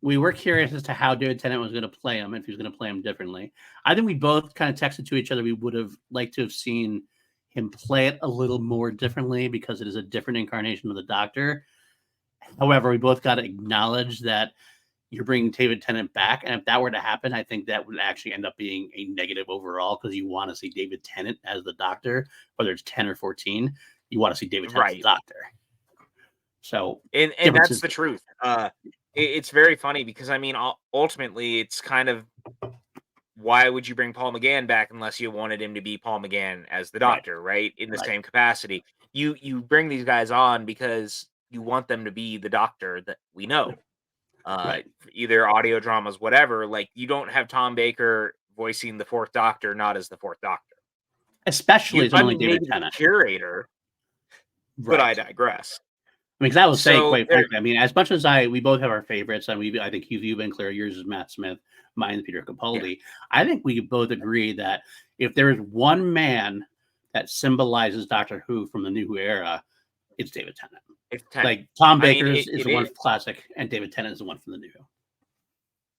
Speaker 1: We were curious as to how David Tennant was going to play him, if he was going to play him differently. I think we both kind of texted to each other. We would have liked to have seen him play it a little more differently, because it is a different incarnation of the Doctor. However, we both got to acknowledge that you're bringing David Tennant back, and if that were to happen, I think that would actually end up being a negative overall, because you want to see David Tennant as the Doctor, whether it's 10 or 14. You want to see David Tennant as the Doctor. So,
Speaker 2: and that's the truth. It's very funny, because I mean, ultimately, it's kind of, why would you bring Paul McGann back unless you wanted him to be Paul McGann as the Doctor, right? In the same capacity. You bring these guys on because you want them to be the Doctor that we know. Either audio dramas, whatever. Like, you don't have Tom Baker voicing the Fourth Doctor not as the Fourth Doctor.
Speaker 1: especially
Speaker 2: I'm
Speaker 1: someone like David
Speaker 2: maybe the
Speaker 1: Tennant.
Speaker 2: curator, but I
Speaker 1: Right.
Speaker 2: digress.
Speaker 1: I mean, 'cause I will say,
Speaker 2: So
Speaker 1: quite frankly, I mean, as much as we both have our favorites, and I think you've been clear. Yours is Matt Smith, mine is Peter
Speaker 2: yeah,
Speaker 1: Capaldi. I think we both agree that if there is one man that symbolizes Doctor Who from the New Who era, it's David Tennant.
Speaker 2: it's Tennant.
Speaker 1: Like Tom
Speaker 2: I mean,
Speaker 1: Baker is
Speaker 2: it
Speaker 1: the one
Speaker 2: is.
Speaker 1: for classic, and David Tennant is the one from the New Who.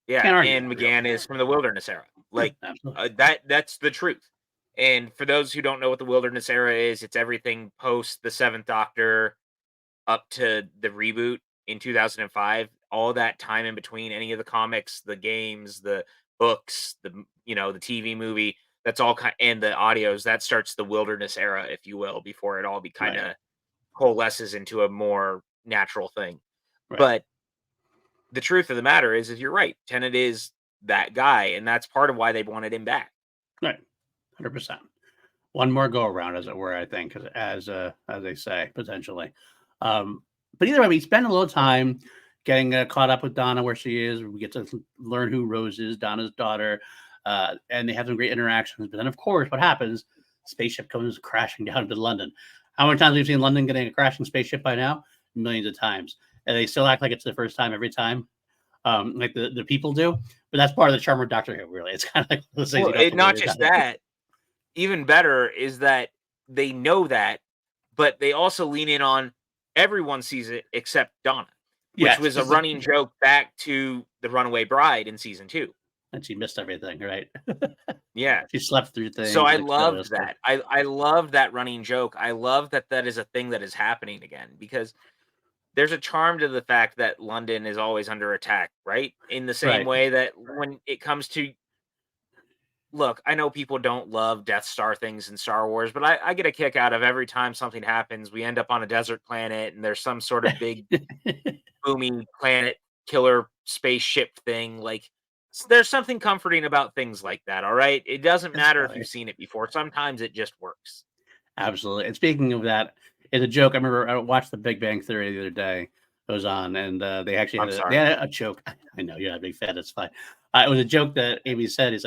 Speaker 2: Yeah,
Speaker 1: Can't argue
Speaker 2: and
Speaker 1: that, really.
Speaker 2: McGann is from the Wilderness era.
Speaker 1: Yeah,
Speaker 2: Like
Speaker 1: absolutely.
Speaker 2: that's the truth. And for those who don't know what the Wilderness era is, it's everything post the Seventh Doctor up to the reboot in 2005. All that time in between, any of the comics, the games, the books, the TV movie, that's all kind, and the audios, that starts the Wilderness era, if you will, before it all be kind
Speaker 1: Right,
Speaker 2: of coalesces into a more natural thing.
Speaker 1: right,
Speaker 2: But the truth of the matter is you're right. Tennant is that guy, and that's part of why they wanted him back.
Speaker 1: right. 100%. One more go around, as it were, I think, as they say, potentially. But either way, we spend a little time getting caught up with Donna where she is. We get to learn who Rose is, Donna's daughter, and they have some great interactions. But then, of course, what happens? Spaceship comes crashing down to London. How many times have we seen London getting a crashing spaceship by now? Millions of times, and they still act like it's the first time every time, like the people do. But that's part of the charm of Doctor Who. Really, it's kind of like those things
Speaker 2: Well,
Speaker 1: you don't have to
Speaker 2: not
Speaker 1: worry
Speaker 2: just
Speaker 1: about.
Speaker 2: that, even better is that they know that, but they also lean in on everyone sees it except Donna, which
Speaker 1: Yes,
Speaker 2: was a running joke back to the Runaway Bride in season 2.
Speaker 1: and she missed everything, right?
Speaker 2: Yeah.
Speaker 1: She slept through
Speaker 2: So
Speaker 1: things,
Speaker 2: I
Speaker 1: et cetera.
Speaker 2: loved
Speaker 1: So
Speaker 2: that. I loved that running joke. I love that that is a thing that is happening again because there's a charm to the fact that London is always under attack, right? In the same
Speaker 1: right.
Speaker 2: way that when it comes to look, I know people don't love Death Star things in Star Wars, but I get a kick out of every time something happens. We end up on a desert planet and there's some sort of big booming planet killer spaceship thing. Like there's something comforting about things like that. All right. It doesn't
Speaker 1: It's
Speaker 2: matter if
Speaker 1: funny.
Speaker 2: you've seen it before. Sometimes it just works.
Speaker 1: Absolutely. And speaking of that, it's a joke. I remember I watched The Big Bang Theory the other day. It was on, and they actually
Speaker 2: I'm
Speaker 1: they
Speaker 2: sorry.
Speaker 1: had a joke. I know you're not a big fan. It's fine. It was a joke that Amy said.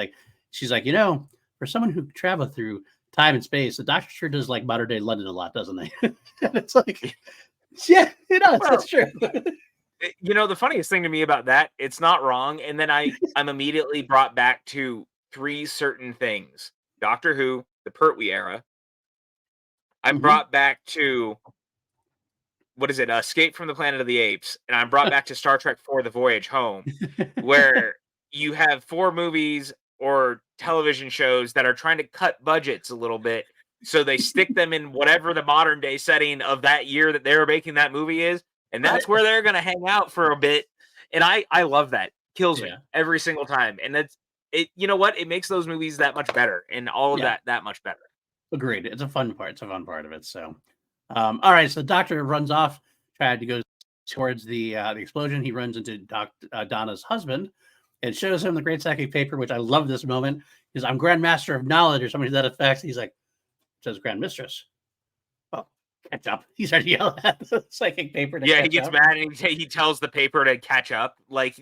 Speaker 1: She's like, for someone who traveled through time and space, the Doctor sure does like modern day London a lot, doesn't he? And it's like, yeah, it does.
Speaker 2: Well,
Speaker 1: It's true.
Speaker 2: the funniest thing to me about that, it's not wrong. And then I'm immediately brought back to 3 certain things. Doctor Who, the Pertwee era. I'm
Speaker 1: Mhm.
Speaker 2: brought back to what is it? Escape from the Planet of the Apes, and I'm brought back to Star Trek 4: The Voyage Home, where you have 4 movies or television shows that are trying to cut budgets a little bit, so they stick them in whatever the modern day setting of that year that they were making that movie is, and
Speaker 1: Right.
Speaker 2: that's where they're gonna hang out for a bit. And I love that. Kills me
Speaker 1: Yeah.
Speaker 2: every single time. And that's it. You know what? It makes those movies that much better, and all of
Speaker 1: Yeah.
Speaker 2: that much better.
Speaker 1: Agreed. It's a fun part. It's a fun part of it. So, all right. So the doctor runs off, tried to go towards the explosion. He runs into Donna's husband and shows him the Great Psychic Paper, which I love this moment. Because I'm Grand Master of Knowledge or something to that effect. He's like, says Grand Mistress. Well, catch up. He's trying to yell at the psychic paper to
Speaker 2: Yeah, he
Speaker 1: catch
Speaker 2: gets
Speaker 1: up.
Speaker 2: mad and he tells the paper to catch up. Like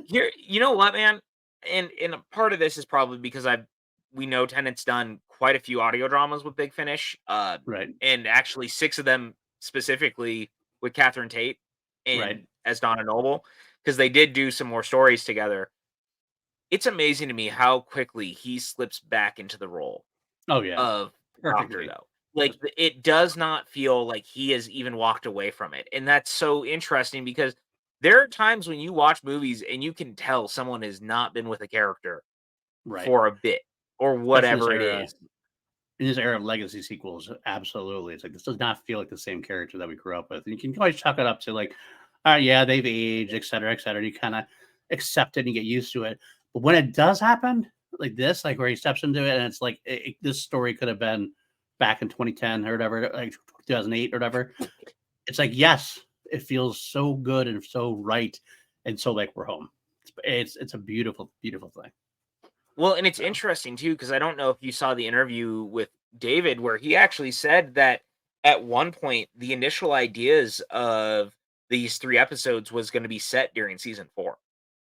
Speaker 2: here, you know what, man? And a part of this is probably because we know Tennant's done quite a few audio dramas with Big Finish,
Speaker 1: Right.
Speaker 2: and actually 6 of them specifically with Catherine Tate
Speaker 1: Right.
Speaker 2: and as Donna Noble, because they did do some more stories together. It's amazing to me how quickly he slips back into the role
Speaker 1: Oh, yeah.
Speaker 2: of Doctor,
Speaker 1: Perfectly.
Speaker 2: though. Like, it does not feel like he has even walked away from it, and that's so interesting because there are times when you watch movies and you can tell someone has not been with a character
Speaker 1: Right.
Speaker 2: for a bit or
Speaker 1: Especially
Speaker 2: whatever it is.
Speaker 1: in this era of legacy sequels, absolutely. It's like this does not feel like the same character that we grew up with. And you can always chalk it up to like, yeah, they've aged, et cetera, et cetera. You kind of accept it and you get used to it. But when it does happen, like this, like where he steps into it, and it's like this story could have been back in 2010 or whatever, like 2008 or whatever. It's like, yes, it feels so good and so right, and so like we're home. It's a beautiful, beautiful thing.
Speaker 2: Well, and it's
Speaker 1: So,
Speaker 2: interesting too, because I don't know if you saw the interview with David where he actually said that at one point the initial ideas of these 3 episodes was gonna be set during season 4.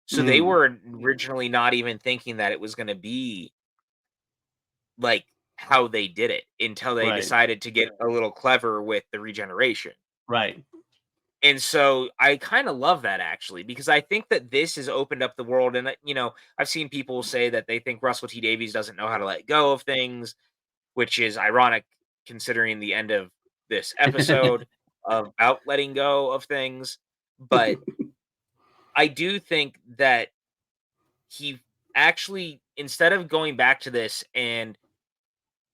Speaker 2: So they
Speaker 1: mm,
Speaker 2: were originally not even thinking that it was gonna be like how they did it until they
Speaker 1: Right.
Speaker 2: decided to get a little clever with the regeneration.
Speaker 1: Right.
Speaker 2: And so I kind of love that actually, because I think that this has opened up the world. And, I've seen people say that they think Russell T Davies doesn't know how to let go of things, which is ironic considering the end of this episode about letting go of things. But I do think that he actually, instead of going back to this and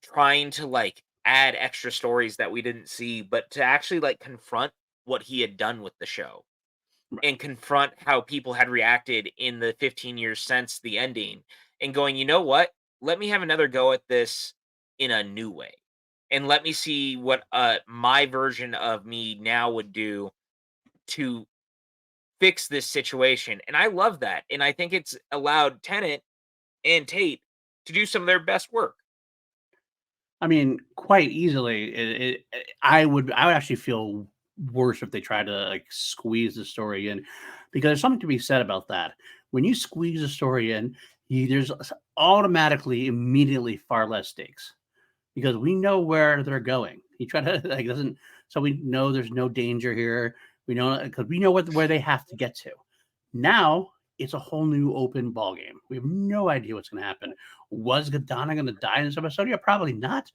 Speaker 2: trying to like add extra stories that we didn't see, but to actually like confront what he had done with the show and confront how people had reacted in the 15 years since the ending and going, you know what? Let me have another go at this in a new way. And let me see what my version of me now would do to fix this situation. And I love that. And I think it's allowed Tennant and Tate to do some of their best work.
Speaker 1: I mean, quite easily, I would actually feel worse if they tried to like squeeze the story in, because there's something to be said about that. When you squeeze a story in, there's automatically immediately far less stakes because we know where they're going. You try to like doesn't so we know there's no danger here. We know because we know where they have to get to. Now it's a whole new open ball game. We have no idea what's going to happen. Was Donna going to die in this episode? Yeah, probably not,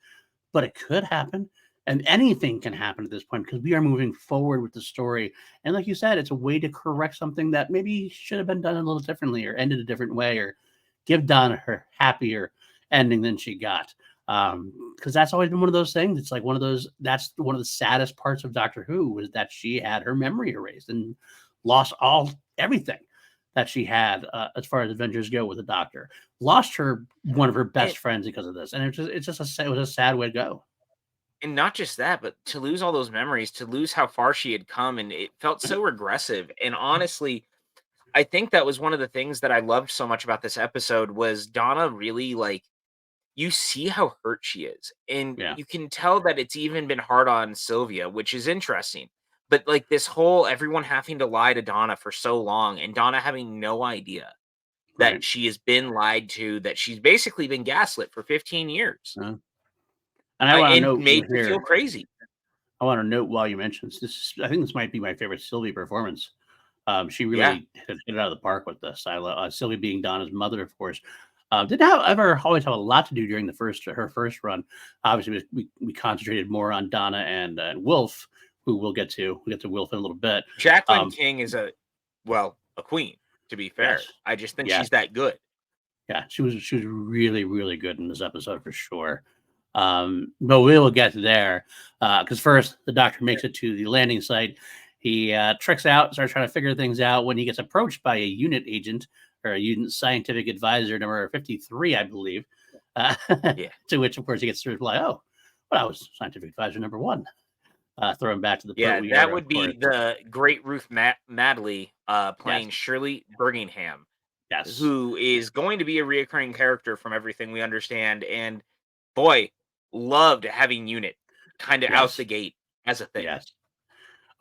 Speaker 1: but it could happen. And anything can happen at this point because we are moving forward with the story. And like you said, it's a way to correct something that maybe should have been done a little differently or ended a different way or give Donna her happier ending than she got. Because that's always been one of those things. It's like that's one of the saddest parts of Doctor Who was that she had her memory erased and lost everything that she had as far as adventures go with the Doctor. Lost one of her best friends because of this, and it was a sad way to go.
Speaker 2: And not just that, but to lose all those memories, to lose how far she had come, and it felt so regressive. And honestly, I think that was one of the things that I loved so much about this episode was Donna really like you see how hurt she is. And
Speaker 1: Yeah,
Speaker 2: you can tell that it's even been hard on Sylvia, which is interesting. But like this whole everyone having to lie to Donna for so long and Donna having no idea that
Speaker 1: right.
Speaker 2: she has been lied to, that she's basically been gaslit for 15 years.
Speaker 1: And I want to
Speaker 2: And
Speaker 1: note
Speaker 2: made to feel
Speaker 1: here.
Speaker 2: crazy.
Speaker 1: I want to note while you mentioned this. I think this might be my favorite Sylvie performance. She
Speaker 2: Yeah.
Speaker 1: really hit it out of the park with this. I love Sylvie being Donna's mother, of course. Didn't ever always have a lot to do during her first run. Obviously, we concentrated more on Donna and Wilf, who we'll get to. We'll get to Wilf in a little bit.
Speaker 2: Jacqueline King is a queen, to be fair.
Speaker 1: Yes,
Speaker 2: I just think
Speaker 1: yes,
Speaker 2: she's that good.
Speaker 1: yeah. She was really really good in this episode for sure. But we will get there because first the Doctor makes it to the landing site. He tricks out, starts trying to figure things out when he gets approached by a unit agent or a unit scientific advisor number 53, I believe.
Speaker 2: Yeah.
Speaker 1: To which, of course, he gets to reply, "Oh, well, I was scientific advisor number 1." Throw him back to the
Speaker 2: Yeah,
Speaker 1: Pertwee
Speaker 2: that
Speaker 1: era, of
Speaker 2: would
Speaker 1: course.
Speaker 2: be the great Ruth Madley
Speaker 1: Yes,
Speaker 2: playing Shirley Birmingham,
Speaker 1: yes,
Speaker 2: who is going to be a reoccurring character from everything we understand. And boy, loved having Unit kind of out
Speaker 1: yes,
Speaker 2: the gate as a thing.
Speaker 1: yes.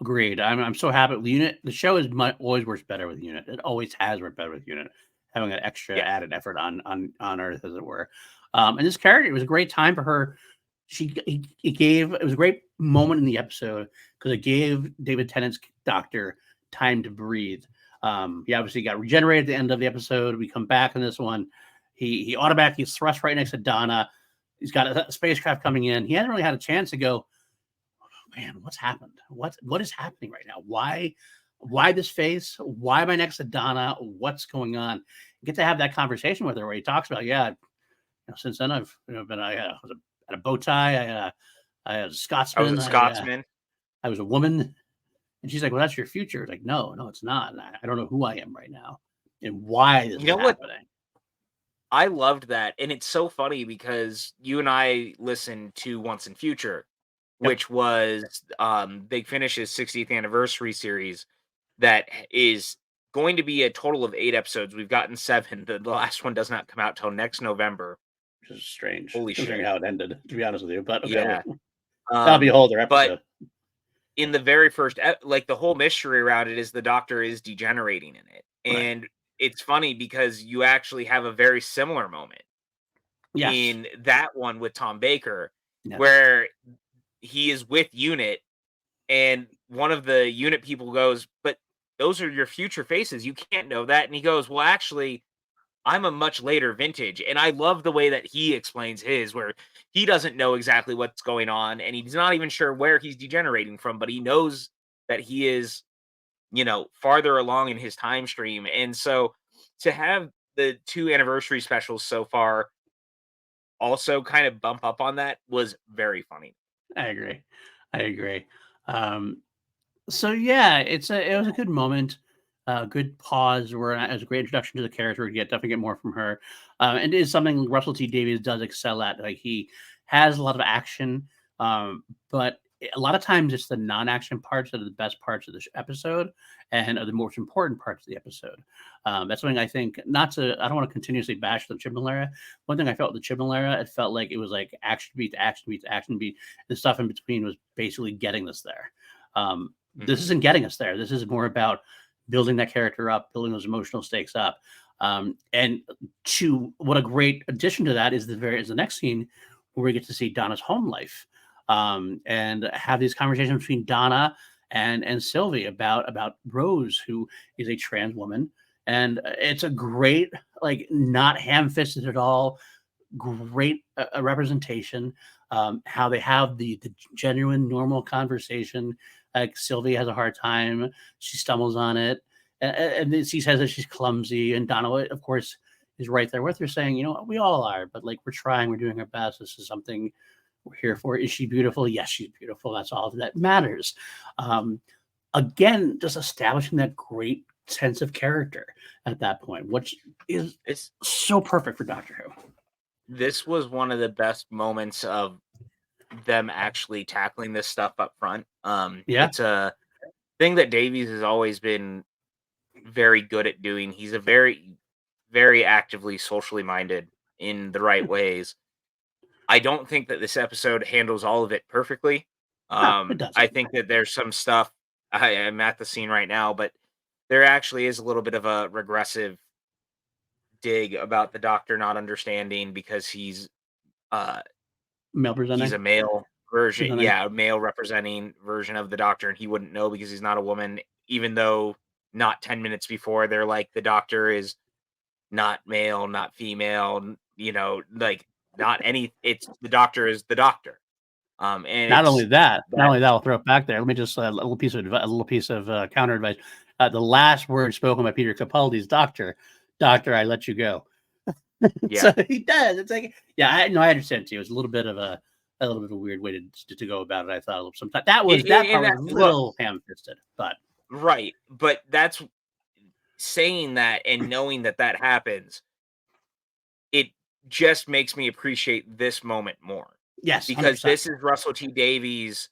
Speaker 1: Agreed. I'm so happy with Unit. The show always works better with Unit. It always has worked better with Unit, having an extra
Speaker 2: Yeah.
Speaker 1: added effort on Earth, as it were. And this character, it was a great time for her. It was a great moment in the episode because it gave David Tennant's Doctor time to breathe. He obviously got regenerated at the end of the episode. We come back in this one. He automatically thrust right next to Donna. He's got a spacecraft coming in. He hasn't really had a chance to go, man, what's happened? What is happening right now? Why this face? Why am I next to Donna? What's going on? Get to have that conversation with her where he talks about, yeah, since then I've been I was at a bow tie. I had a
Speaker 2: I was
Speaker 1: Scotsman.
Speaker 2: a Scotsman.
Speaker 1: I was a woman, and she's like, well, that's your future. Like, no, it's not. I don't know who I am right now and why this
Speaker 2: You
Speaker 1: is
Speaker 2: know what?
Speaker 1: happening.
Speaker 2: I loved that. And it's so funny because you and I listened to Once in Future,
Speaker 1: Yep.
Speaker 2: which was Big Finish's 60th anniversary series that is going to be a total of 8 episodes. We've gotten 7. The last one does not come out till next November.
Speaker 1: Which is strange.
Speaker 2: Holy
Speaker 1: Considering
Speaker 2: shit.
Speaker 1: how it ended, to be honest with you. But okay,
Speaker 2: Yeah.
Speaker 1: that'll be a whole other
Speaker 2: But
Speaker 1: episode.
Speaker 2: in the very first, like the whole mystery around it is the Doctor is degenerating in it.
Speaker 1: Right.
Speaker 2: And it's funny because you actually have a very similar moment
Speaker 1: Yes.
Speaker 2: in that one with Tom Baker,
Speaker 1: Yes.
Speaker 2: where he is with Unit, and one of the Unit people goes, "But those are your future faces. You can't know that." And he goes, "Well, actually, I'm a much later vintage." And I love the way that he explains his, where he doesn't know exactly what's going on, and he's not even sure where he's degenerating from, but he knows that he is, farther along in his time stream. And so to have the 2 anniversary specials so far also kind of bump up on that was very funny.
Speaker 1: I agree. I agree. Um, so yeah, it was a good moment, good pause where it was a great introduction to the character. We definitely get more from her, and it is something Russell T Davies does excel at. Like he has a lot of action, but a lot of times it's the non-action parts that are the best parts of the episode and are the most important parts of the episode. That's something I think. Not to, I don't want to continuously bash the Chibnall era. One thing I felt with the Chibnall era, it felt like it was like action beat, action beat, action beat. The stuff in between was basically getting us there. This
Speaker 2: Mhm.
Speaker 1: isn't getting us there. This is more about building that character up, building those emotional stakes up. And to what a great addition to that is the next scene where we get to see Donna's home life, and have these conversations between Donna and Sylvie about Rose, who is a trans woman. And it's a great, like, not ham-fisted at all, great representation. How they have the genuine, normal conversation. Like Sylvie has a hard time; she stumbles on it, and then she says that she's clumsy. And Donna, of course, is right there with her, saying, "You know, we all are, but like we're trying, we're doing our best. This is something we're here for. Is she beautiful? Yes, she's beautiful. That's all that matters." Um, Again, just establishing that great sense of character at that point, which is
Speaker 2: It's
Speaker 1: so perfect for Doctor Who.
Speaker 2: This was one of the best moments of them actually tackling this stuff up front.
Speaker 1: Yeah.
Speaker 2: It's a thing that Davies has always been very good at doing. He's a very, very actively socially minded in the right ways. I don't think that this episode handles all of it perfectly.
Speaker 1: No, it
Speaker 2: I
Speaker 1: doesn't.
Speaker 2: think that there's some stuff. I am at the scene right now, but there actually is a little bit of a regressive dig about the Doctor not understanding because uh
Speaker 1: Male
Speaker 2: he's a
Speaker 1: presenting.
Speaker 2: male version,
Speaker 1: Presenting.
Speaker 2: yeah, a male representing version of the Doctor, and he wouldn't know because he's not a woman, even though not 10 minutes before they're like the Doctor is not male, not female, like not any, it's the Doctor is the Doctor. And
Speaker 1: Not only
Speaker 2: it's
Speaker 1: that,
Speaker 2: that
Speaker 1: I'll throw it back there. Let me just a little piece of counter advice. The last word spoken by Peter Capaldi's Doctor, Doctor, I let you go.
Speaker 2: yeah.
Speaker 1: So he does. It's like, yeah, I understand too. It's a little bit of a weird way to go about it. I thought sometimes that
Speaker 2: And
Speaker 1: part was
Speaker 2: that,
Speaker 1: a
Speaker 2: look,
Speaker 1: little ham fisted, but
Speaker 2: right, but that's saying that and knowing that that happens, it just makes me appreciate this moment more
Speaker 1: yes, hundred
Speaker 2: because
Speaker 1: percent.
Speaker 2: this is Russell T Davies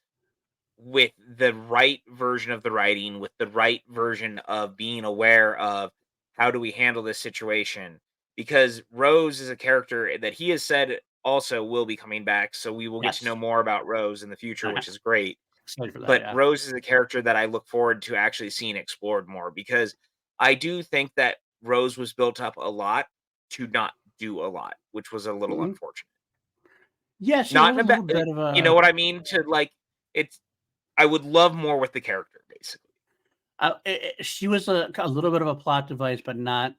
Speaker 2: with the right version of the writing, with the right version of being aware of how do we handle this situation. Because Rose is a character that he has said also will be coming back. So we will get to know
Speaker 1: Yes,
Speaker 2: more about Rose in the future,
Speaker 1: I'm
Speaker 2: which is great.
Speaker 1: excited for that.
Speaker 2: But
Speaker 1: Yeah.
Speaker 2: Rose is a character that I look forward to actually seeing explored more because I do think that Rose was built up a lot to not do a lot, which was a little
Speaker 1: Mhm.
Speaker 2: unfortunate.
Speaker 1: Yeah, she
Speaker 2: Not
Speaker 1: was
Speaker 2: in a
Speaker 1: a
Speaker 2: bad,
Speaker 1: little bit of
Speaker 2: you know
Speaker 1: a
Speaker 2: what I mean? To like, it's I would love more with the character, basically.
Speaker 1: she was a little bit of a plot device, but not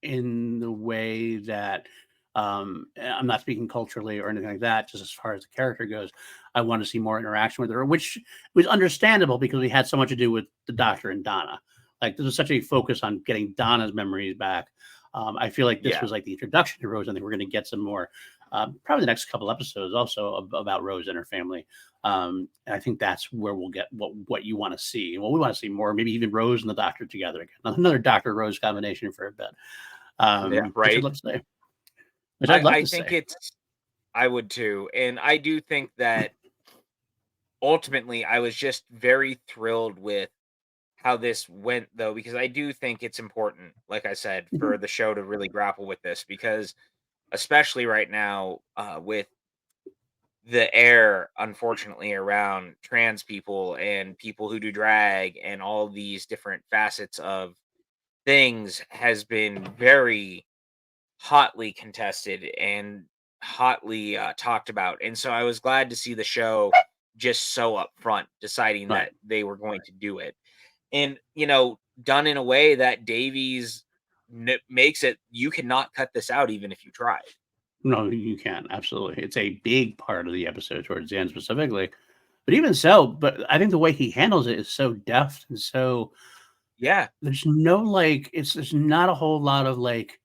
Speaker 1: in the way that I'm not speaking culturally or anything like that. Just as far as the character goes, I want to see more interaction with her, which was understandable because we had so much to do with the Doctor and Donna. Like there was such a focus on getting Donna's memories back. I feel like this
Speaker 2: Yeah,
Speaker 1: was like the introduction to Rose. I think we're going to get some more, probably the next couple episodes also about Rose and her family. And I think that's where we'll get what you want to see. Well, we want to see more, maybe even Rose and the Doctor together again. Another Doctor Rose combination for a bit.
Speaker 2: yeah,
Speaker 1: Which I'd
Speaker 2: right.
Speaker 1: love to say. Which I'd
Speaker 2: I
Speaker 1: love
Speaker 2: I
Speaker 1: to
Speaker 2: think
Speaker 1: say.
Speaker 2: it's I would too, and I do think that ultimately I was just very thrilled with how this went though, because I do think it's important, like I said,
Speaker 1: Mhm.
Speaker 2: for the show to really grapple with this because especially right now, with the air, unfortunately, around trans people and people who do drag and all these different facets of things has been very hotly contested. And hotly talked about, and so I was glad to see the show just so upfront deciding
Speaker 1: Right.
Speaker 2: that they were going to do it, and done in a way that Davies makes it you cannot cut this out even if you tried.
Speaker 1: No, you can't. Absolutely. It's a big part of the episode towards the end specifically. But even so, but I think the way he handles it is so deft and so
Speaker 2: Yeah,
Speaker 1: there's no like there's not a whole lot of like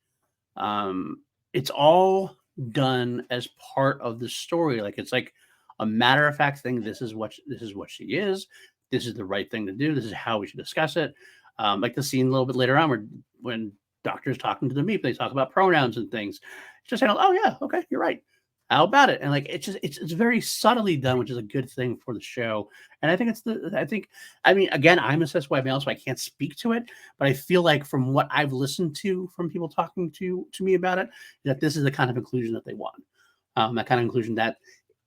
Speaker 1: it's all done as part of the story. Like it's like a matter of fact thing. This is what she is. This is the right thing to do. This is how we should discuss it. Like the scene a little bit later on where when doctor's talking to the meep, they talk about pronouns and things. It's just oh yeah, okay, you're right. How about it? And like it's very subtly done, which is a good thing for the show. And I think I mean again, I'm a cis white male, so I can't speak to it, but I feel like from what I've listened to from people talking to me about it, that this is the kind of inclusion that they want. That kind of inclusion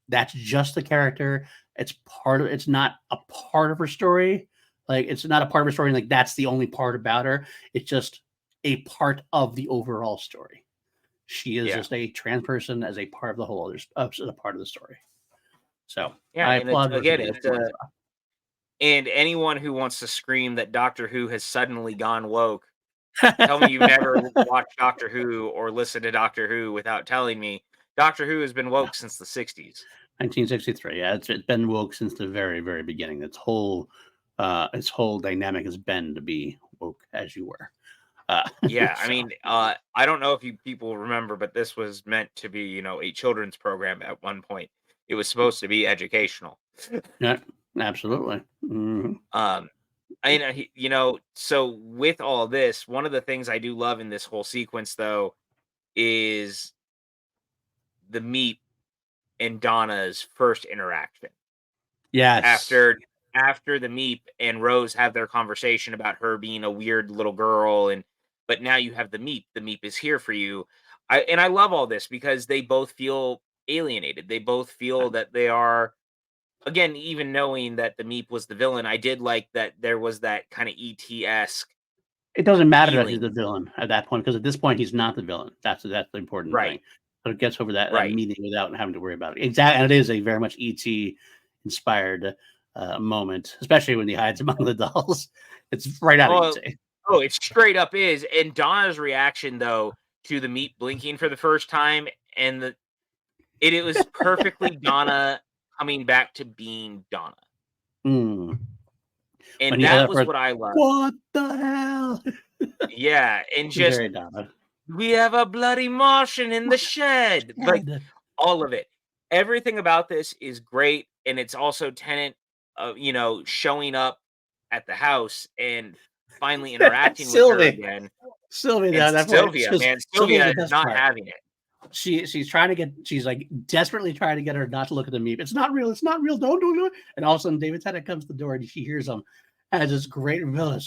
Speaker 1: that's just the character. It's not a part of her story. Like it's not a part of her story. Like that's the only part about her. It's just a part of the overall story. She is
Speaker 2: yeah,
Speaker 1: just a trans person as a part of the whole other as a part of the story. So
Speaker 2: yeah,
Speaker 1: I
Speaker 2: and it's
Speaker 1: applaud her for
Speaker 2: again,
Speaker 1: doing
Speaker 2: it's
Speaker 1: it.
Speaker 2: and anyone who wants to scream that Doctor Who has suddenly gone woke, tell me you've never watched Doctor Who or listened to Doctor Who without telling me Doctor Who has been
Speaker 1: Yeah.
Speaker 2: woke since the 60s.
Speaker 1: 1963. Yeah, it's been woke since the very, very beginning. Its whole dynamic has been to be woke as you were.
Speaker 2: Yeah, I
Speaker 1: So
Speaker 2: mean, I don't know if you people remember, but this was meant to be, a children's program at one point. It was supposed to be educational.
Speaker 1: yeah, absolutely. Mhm.
Speaker 2: Um, so with all this, one of the things I do love in this whole sequence, though, is the Meep and Donna's first interaction
Speaker 1: Yes.
Speaker 2: after after the Meep and Rose have their conversation about her being a weird little girl, and but now you have the Meep. The Meep is here for you. I love all this because they both feel alienated. They both feel that they are again, even knowing that the Meep was the villain, I did like that there was that kind of ET-esque
Speaker 1: It doesn't matter that he's
Speaker 2: feeling.
Speaker 1: the villain at that point because at this point he's not the villain. That's the important
Speaker 2: Right,
Speaker 1: thing. So it gets over that
Speaker 2: right.
Speaker 1: meeting without having to worry about it. Exactly, and it is a very much ET inspired moment, especially when he hides among the dolls. It's right out of
Speaker 2: Oh,
Speaker 1: ET.
Speaker 2: oh, it straight up is. And Donna's reaction though to the Meep blinking for the first time and it was perfectly Donna coming back to being Donna.
Speaker 1: Mm. When
Speaker 2: And
Speaker 1: you hear
Speaker 2: that
Speaker 1: that
Speaker 2: was
Speaker 1: first,
Speaker 2: what I loved.
Speaker 1: what the hell?
Speaker 2: Yeah, and just
Speaker 1: Very Donna.
Speaker 2: we have a bloody Martian in the shed. Like
Speaker 1: Dead.
Speaker 2: all of it. Everything about this is great, and it's also Tennant, showing up at the house and finally interacting with her
Speaker 1: Sylvie.
Speaker 2: again.
Speaker 1: Sylvie
Speaker 2: And
Speaker 1: at that point.
Speaker 2: Sylvia,
Speaker 1: Because
Speaker 2: man,
Speaker 1: Sylvia's
Speaker 2: Sylvia
Speaker 1: the
Speaker 2: is
Speaker 1: best
Speaker 2: not
Speaker 1: part.
Speaker 2: having it.
Speaker 1: She's like desperately trying to get her not to look at the meep. It's not real. It's not real. Don't do it. And all of a sudden, David Tennant comes to the door and she hears him as this great villain.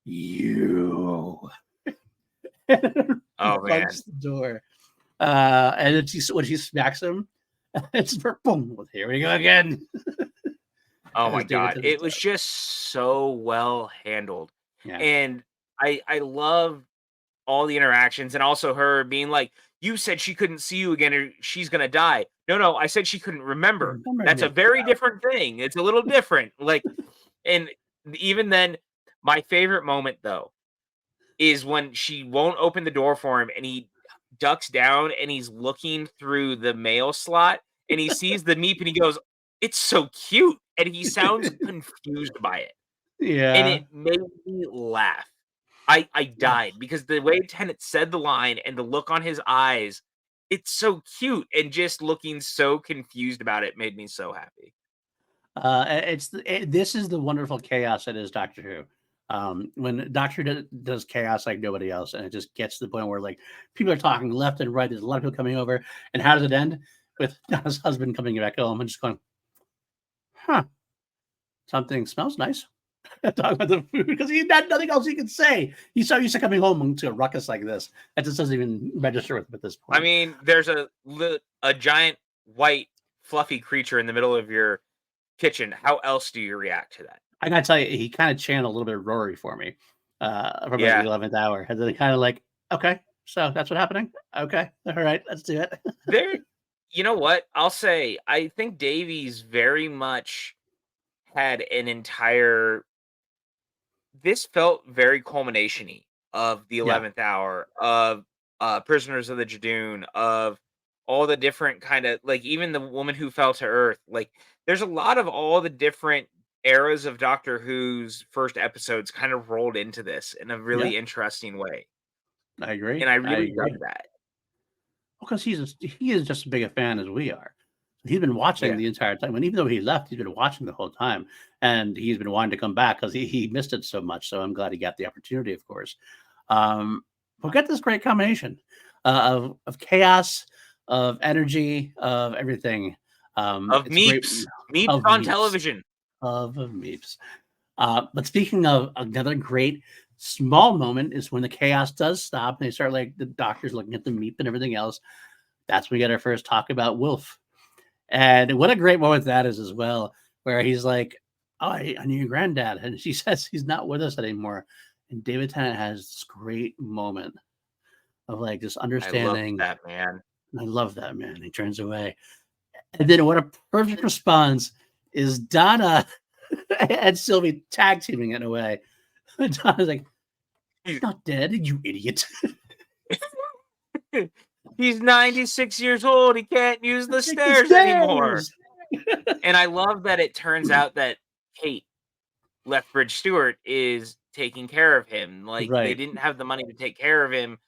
Speaker 1: You
Speaker 2: Oh man.
Speaker 1: bugs the door. And then when she smacks him, it's for boom. Well, here we go again.
Speaker 2: Oh my
Speaker 1: As David
Speaker 2: god.
Speaker 1: Tennant's
Speaker 2: It
Speaker 1: there.
Speaker 2: was just so well handled.
Speaker 1: Yeah.
Speaker 2: And I love all the interactions and also her being like, "You said she couldn't see you again or she's gonna die." No, no, I said she couldn't remember.
Speaker 1: Remember
Speaker 2: That's a
Speaker 1: me.
Speaker 2: very different thing. It's a little different. Like, and even then, my favorite moment though is when she won't open the door for him and he ducks down and he's looking through the mail slot and he sees the Meep and he goes, "It's so cute." And he sounds confused by it. And
Speaker 1: Yeah.
Speaker 2: it made me laugh. I
Speaker 1: Oh,
Speaker 2: died because the way Tennant said the line and the look on his eyes, it's so cute, and just looking so confused about it made me so happy.
Speaker 1: this is the wonderful chaos that is Doctor Who. When Doctor does chaos like nobody else, and it just gets to the point where like people are talking left and right. There's a lot of people coming over, and how does it end? With Donna's husband coming back home and just going, "Huh, something smells nice." Talking about the food because he had nothing else he could say. He's so used to coming home to a ruckus like this that just doesn't even register with him at this
Speaker 2: I
Speaker 1: point.
Speaker 2: mean, there's a giant white fluffy creature in the middle of your kitchen. How else do you react to that?
Speaker 1: I gotta tell you, he kind of channeled a little bit of Rory for me from like the
Speaker 2: Yeah,
Speaker 1: 11th hour. And then kind of like, okay, so that's what's happening. Okay, all right, let's do it.
Speaker 2: there. You know what? I'll say I think Davies very much had an entire this felt very culmination-y of the
Speaker 1: Yeah,
Speaker 2: 11th hour, of Prisoners of the Jadoon, of all the different kind of like even the woman who fell to earth. Like there's a lot of all the different eras of Doctor Who's first episodes kind of rolled into this in a
Speaker 1: yeah,
Speaker 2: really interesting way.
Speaker 1: I agree.
Speaker 2: And I
Speaker 1: I
Speaker 2: really
Speaker 1: agree.
Speaker 2: dug that.
Speaker 1: Because he is just as big a fan as we are. He's been watching
Speaker 2: Yeah.
Speaker 1: the entire time, and even though he left, he's been watching the whole time, and he's been wanting to come back because he missed it so much. So I'm glad he got the opportunity, of course. Um, we'll get this great combination of chaos, of energy, of everything.
Speaker 2: Of
Speaker 1: It's a great
Speaker 2: Meeps. Meeps
Speaker 1: of
Speaker 2: on
Speaker 1: meeps
Speaker 2: television.
Speaker 1: of meeps. But speaking of another great small moment is when the chaos does stop and they start like the doctors looking at the meep and everything else. That's when we get our first talk about Wolf. And what a great moment that is as well, where he's like, "Oh, I knew your granddad," and she says he's not with us anymore. And David Tennant has this great moment of like just
Speaker 2: I love
Speaker 1: understanding.
Speaker 2: that, man.
Speaker 1: I love that man. He turns away, and then what a perfect response is Donna and Sylvie tag teaming it in a way. Donna's like, "He's
Speaker 2: He-
Speaker 1: not dead, you idiot."
Speaker 2: He's 96 years old. He can't use the
Speaker 1: Take the
Speaker 2: stairs anymore.
Speaker 1: stairs.
Speaker 2: And I love that it turns out that Kate Lethbridge Stewart is taking care of him. Like they
Speaker 1: Right.
Speaker 2: didn't have the money to take care of him,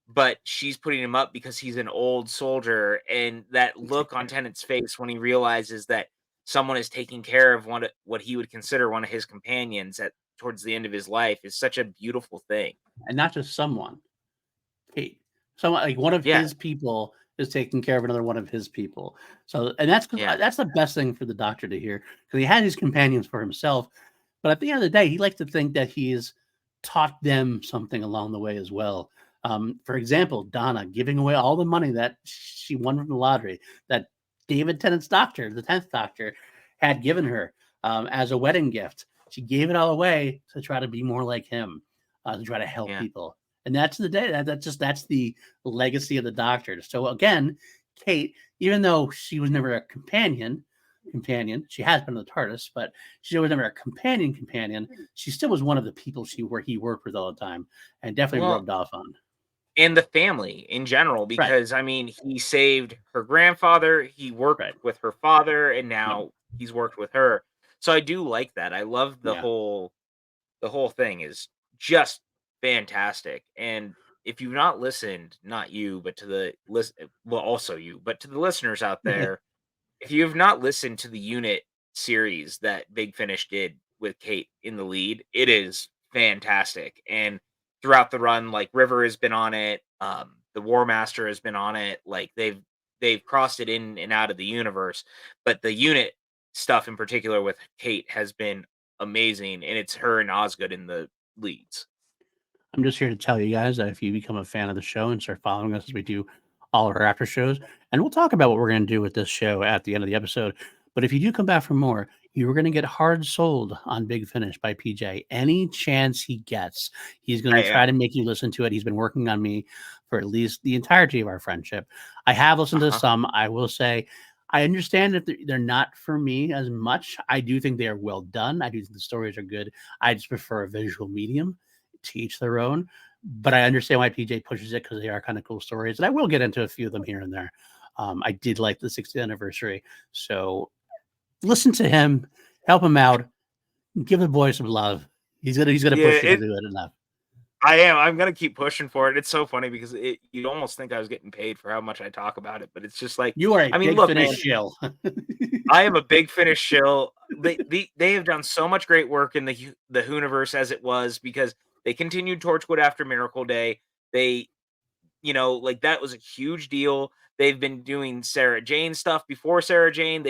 Speaker 2: but she's putting him up because he's an old soldier. And that look on Tennant's face when he realizes that someone is taking care of what he would consider one of his companions at towards the end of his life is such a beautiful thing.
Speaker 1: And not just someone. Kate. Someone like one of
Speaker 2: Yeah,
Speaker 1: his people is taking care of another one of his people. So, and that's
Speaker 2: yeah,
Speaker 1: that's the best thing for the doctor to hear because he had his companions for himself, but at the end of the day, he likes to think that he's taught them something along the way as well. For example, Donna giving away all the money that she won from the lottery that David Tennant's doctor, the 10th doctor, had given her as a wedding gift. She gave it all away to try to be more like him, to try to help
Speaker 2: yeah.
Speaker 1: people. And that's the day that's the legacy of the doctor. So again, Kate, even though she was never a companion, she has been in the TARDIS, but she was never a companion. She still was one of the people he worked with all the time, and definitely
Speaker 2: Well,
Speaker 1: rubbed off on.
Speaker 2: and the family in general,
Speaker 1: Right,
Speaker 2: because I mean, he saved her grandfather, he worked
Speaker 1: right,
Speaker 2: with her father, and
Speaker 1: yep,
Speaker 2: now he's worked with her. So I do like that. I love
Speaker 1: yeah.
Speaker 2: the whole thing is just fantastic. And if you've not listened, not you, but to the well, also you, but to the listeners out there, if you have not listened to the Unit series that Big Finish did with Kate in the lead, it is fantastic. And throughout the run, like River has been on it, the War Master has been on it. Like they've crossed it in and out of the universe, but the Unit stuff in particular with Kate has been amazing, and it's her and Osgood in the leads.
Speaker 1: I'm just here to tell you guys that if you become a fan of the show and start following us as we do all of our after shows, and we'll talk about what we're going to do with this show at the end of the episode. But if you do come back for more, you're going to get hard sold on Big Finish by PJ. Any chance he gets, he's going
Speaker 2: I
Speaker 1: to try
Speaker 2: am.
Speaker 1: to make you listen to it. He's been working on me for at least the entirety of our friendship. I have listened to
Speaker 2: Uh-huh.
Speaker 1: some. I will say, I understand that they're not for me as much. I do think they are well done. I do think the stories are good. I just prefer a visual medium, to each their own. But I understand why PJ pushes it because they are kind of cool stories. And I will get into a few of them here and there. I did like the 60th anniversary. So listen to him, help him out, give the boy some love. He's gonna
Speaker 2: Yeah,
Speaker 1: push you to do it enough.
Speaker 2: I am. I'm gonna keep pushing for it. It's so funny because you'd almost think I was getting paid for how much I talk about it, but it's just like,
Speaker 1: You are a
Speaker 2: I mean,
Speaker 1: big
Speaker 2: look,
Speaker 1: finish
Speaker 2: man,
Speaker 1: shill.
Speaker 2: I am a big Finish shill. They have done so much great work in the Hooniverse as it was because they continued Torchwood after Miracle Day. They, like that was a huge deal. They've been doing Sarah Jane stuff before Sarah Jane.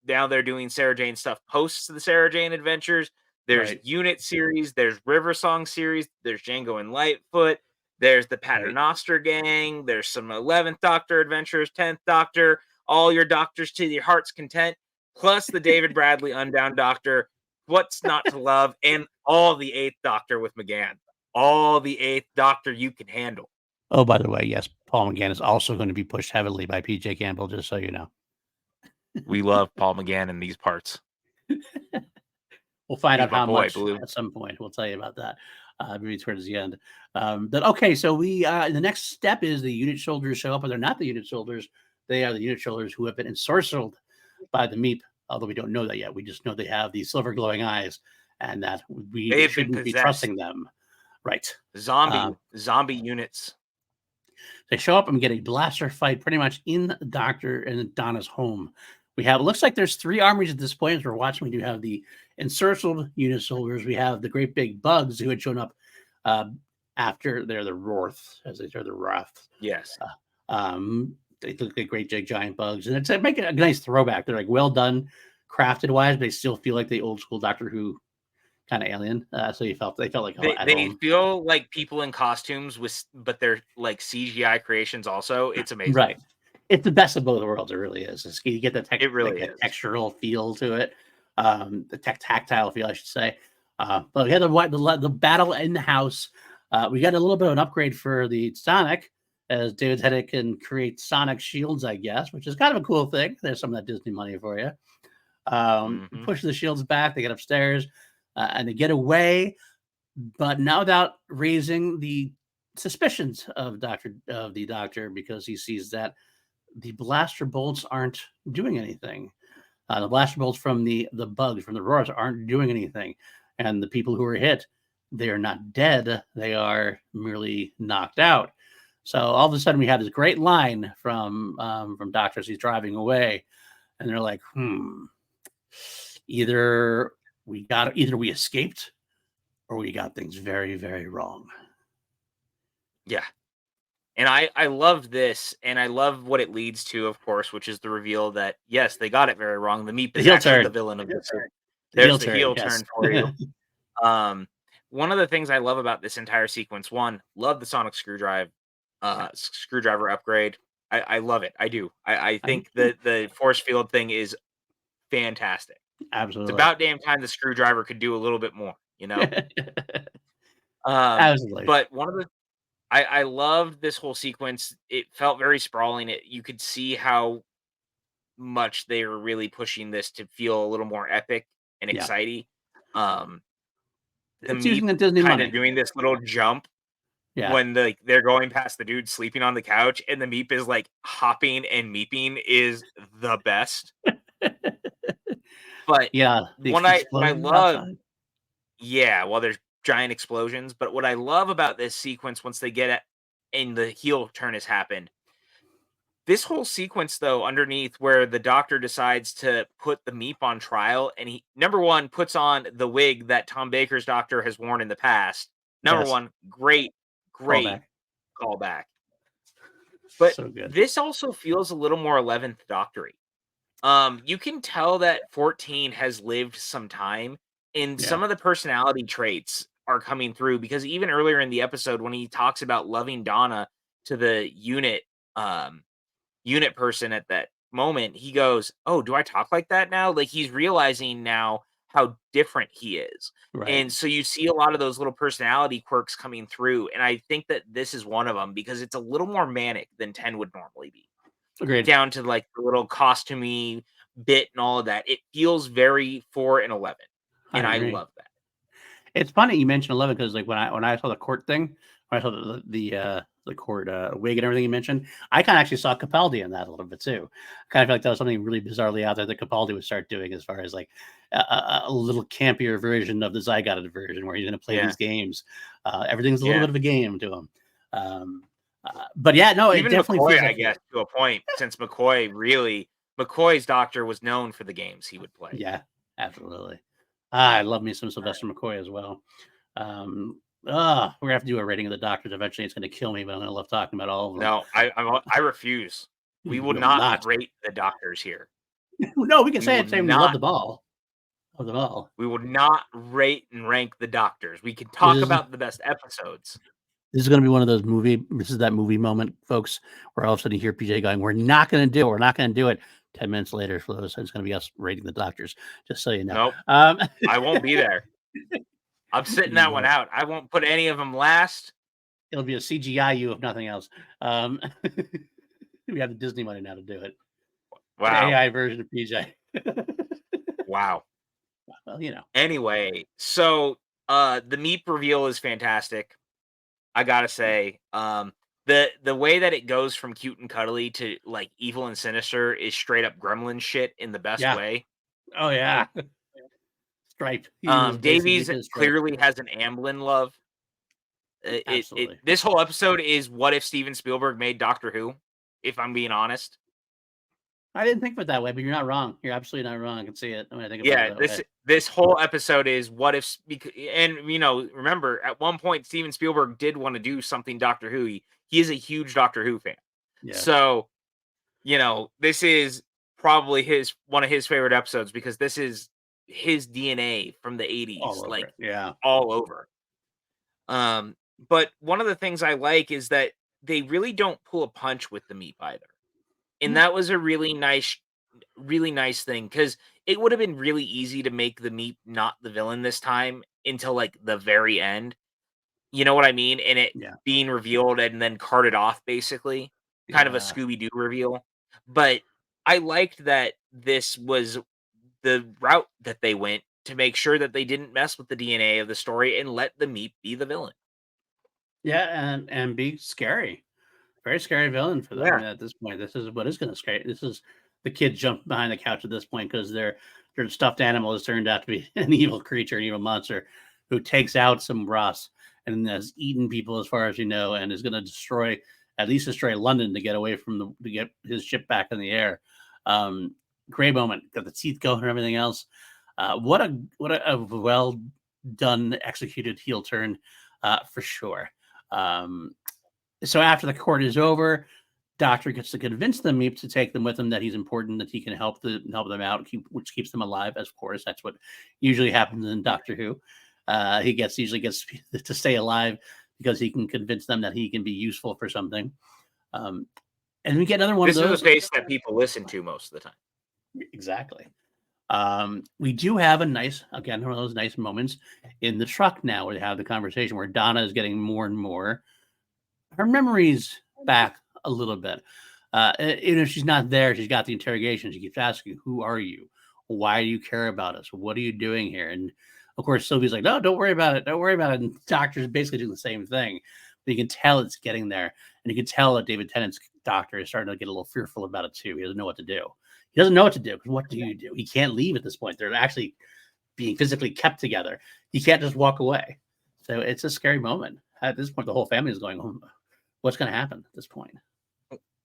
Speaker 2: Now they're doing Sarah Jane stuff post the Sarah Jane adventures. There's
Speaker 1: Right,
Speaker 2: Unit series, there's River Song series, there's Django and Lightfoot, there's the
Speaker 1: right.
Speaker 2: Paternoster gang, there's some 11th Doctor adventures, 10th Doctor, all your doctors to your heart's content, plus the David Bradley Unbound Doctor. What's not to love? And all the 8th Doctor with McGann. All the 8th Doctor you can handle.
Speaker 1: Oh, by the way, yes, Paul McGann is also going to be pushed heavily by PJ Campbell, just so you know.
Speaker 2: We love Paul McGann in these parts.
Speaker 1: We'll find
Speaker 2: He's
Speaker 1: out
Speaker 2: my
Speaker 1: how
Speaker 2: boy,
Speaker 1: much
Speaker 2: Blue.
Speaker 1: at some point. We'll tell you about that maybe towards the end. But okay, so we the next step is the unit shoulders show up, but they're not the unit shoulders. They are the unit shoulders who have been ensorcelled by the Meep, although we don't know that yet. We just know they have these silver glowing eyes and that we
Speaker 2: They've been
Speaker 1: shouldn't be
Speaker 2: possessed.
Speaker 1: trusting them. Right.
Speaker 2: Zombie units.
Speaker 1: They show up and get a blaster fight pretty much in Doctor and Donna's home. We have, it looks like there's 3 armies at this point. As we're watching, we do have the encircled unit soldiers. We have the great big bugs who had shown up after they're the Rorth, as they are the Wrath.
Speaker 2: Yes.
Speaker 1: They look like great big giant bugs. And it's making a nice throwback. They're like well done, crafted wise, but they still feel like the old school Doctor Who kind of alien. So they felt like
Speaker 2: they feel like people in costumes but they're like CGI creations also. It's amazing.
Speaker 1: Right. It's the best of both worlds. It really is. You get the
Speaker 2: it really
Speaker 1: is. Textural feel to it, the tactile feel, I should say. But we had the battle in the house. We got a little bit of an upgrade for the Sonic, as David Tennant can create Sonic shields, I guess, which is kind of a cool thing. There's some of that Disney money for you. Push the shields back. They get upstairs and they get away, but now without raising the suspicions of the doctor, because he sees that the blaster bolts aren't doing anything. The blaster bolts from the bugs, from the roars, aren't doing anything. And the people who are hit, they are not dead. They are merely knocked out. So all of a sudden we have this great line from Doctor as he's driving away. And they're like, either we escaped or we got things very, very wrong.
Speaker 2: Yeah. And I love this, and I love what it leads to, of course, which is the reveal that, yes, they got it very wrong. The Meep is actually the villain of this. There's the heel turn for you. One of the things I love about this entire sequence, one, love the sonic screwdriver upgrade. I love it. I do. I think that the force field thing is fantastic.
Speaker 1: Absolutely.
Speaker 2: It's about damn time the screwdriver could do a little bit more, you know?
Speaker 1: Absolutely.
Speaker 2: But one of the I loved this whole sequence. It felt very sprawling. You could see how much they were really pushing this to feel a little more epic and exciting.
Speaker 1: It's using the Disney
Speaker 2: kind
Speaker 1: money.
Speaker 2: of doing this little jump when they're going past the dude sleeping on the couch and the Meep is like hopping and meeping is the best. But what I love, well, there's giant explosions. But what I love about this sequence, once they get it and the heel turn has happened, this whole sequence, though, underneath where the doctor decides to put the Meep on trial, and he, number one, puts on the wig that Tom Baker's doctor has worn in the past. Number one, great callback. But
Speaker 1: so good.
Speaker 2: This also feels a little more 11th Doctor-y. You can tell that 14 has lived some time, and some of the personality traits are coming through, because even earlier in the episode, when he talks about loving Donna to the unit person at that moment, he goes, "Oh, do I talk like that now?" Like, he's realizing now how different he is.
Speaker 1: Right.
Speaker 2: And so you see a lot of those little personality quirks coming through, and I think that this is one of them, because it's a little more manic than 10 would normally be.
Speaker 1: Agreed.
Speaker 2: Down to like the little costumey bit and all of that. It feels very 4 and 11, and I love that.
Speaker 1: It's funny you mentioned 11, because like when I saw the court thing, when I saw the court wig and everything you mentioned, I kind of actually saw Capaldi in that a little bit too. I kind of feel like that was something really bizarrely out there that Capaldi would start doing, as far as like a little campier version of the Zygoted version, where he's going to play these games. Everything's a little bit of a game to him. But no,
Speaker 2: even
Speaker 1: it definitely
Speaker 2: McCoy, I guess, to a point, since McCoy's doctor was known for the games he would play.
Speaker 1: Yeah, absolutely. I love me some Sylvester McCoy as well. We're gonna have to do a rating of the Doctors eventually. It's gonna kill me, but I'm gonna love talking about all of them.
Speaker 2: No, I refuse. We will not rate the Doctors here.
Speaker 1: No, we can say it. Saying we love the ball. Love the ball.
Speaker 2: We will not rate and rank the Doctors. We can talk about the best episodes.
Speaker 1: This is going to be one of those this is that movie moment, folks, where all of a sudden you hear PJ going, "We're not going to do it. We're not going to do it." 10 minutes later, for those, it's going to be us rating the Doctors, just so you know.
Speaker 2: Nope. I won't be there. I'm sitting that one out. I won't put any of them last.
Speaker 1: It'll be a CGI if nothing else. We have the Disney money now to do it. An
Speaker 2: Wow.
Speaker 1: AI version of PJ.
Speaker 2: Wow.
Speaker 1: Well,
Speaker 2: Anyway, so the Meep reveal is fantastic. I gotta say, the way that it goes from cute and cuddly to like evil and sinister is straight up gremlin shit in the best
Speaker 1: yeah.
Speaker 2: way.
Speaker 1: Oh yeah. Stripe. He was basically
Speaker 2: Davies
Speaker 1: his Stripe.
Speaker 2: clearly has an Amblin love.
Speaker 1: Absolutely.
Speaker 2: This whole episode is what if Steven Spielberg made Doctor Who, if I'm being honest.
Speaker 1: I didn't think of it that way, but you're not wrong. You're absolutely not wrong. I can see it when I think about
Speaker 2: Yeah,
Speaker 1: it that way.
Speaker 2: this whole episode is what if, and remember at one point Steven Spielberg did want to do something Doctor Who. He is a huge Doctor Who fan.
Speaker 1: Yeah.
Speaker 2: So, this is probably one of his favorite episodes because this is his DNA from the 80s,
Speaker 1: All over it. Yeah.
Speaker 2: all over. But one of the things I like is that they really don't pull a punch with the Meep either. And that was a really nice thing because it would have been really easy to make the Meep not the villain this time until like the very end. You know what I mean? And it being revealed and then carted off, basically, kind of a Scooby-Doo reveal. But I liked that this was the route that they went to make sure that they didn't mess with the DNA of the story and let the Meep be the villain.
Speaker 1: Yeah, and be scary. Very scary villain for them.
Speaker 2: Yeah.
Speaker 1: I mean, at this point, this is what is going to scare. This is the kids jump behind the couch at this point because their stuffed animal has turned out to be an evil creature, an evil monster who takes out some Ross and has eaten people as far as you know, and is going to at least destroy London to get away from to get his ship back in the air. Great moment. Got the teeth going and everything else. What a well done executed heel turn for sure. So after the court is over, Doctor gets to convince the Meep to take them with him, that he's important, that he can help them out, which keeps them alive. Of course, that's what usually happens in Doctor Who. He usually gets to stay alive because he can convince them that he can be useful for something. And we get another one of those.
Speaker 2: This is the face that people listen to most of the time.
Speaker 1: Exactly. We do have one of those nice moments in the truck now where they have the conversation where Donna is getting more and more her memories back a little bit. Even if she's not there, she's got the interrogation. She keeps asking, "Who are you? Why do you care about us? What are you doing here?" And of course, Sylvie's like, "No, don't worry about it. Don't worry about it." And the Doctor's basically doing the same thing. But you can tell it's getting there, and you can tell that David Tennant's Doctor is starting to get a little fearful about it too. He doesn't know what to do. He doesn't know what to do because what do you do? He can't leave at this point. They're actually being physically kept together. He can't just walk away. So it's a scary moment. At this point, the whole family is going, "Oh, what's going to happen at this point?"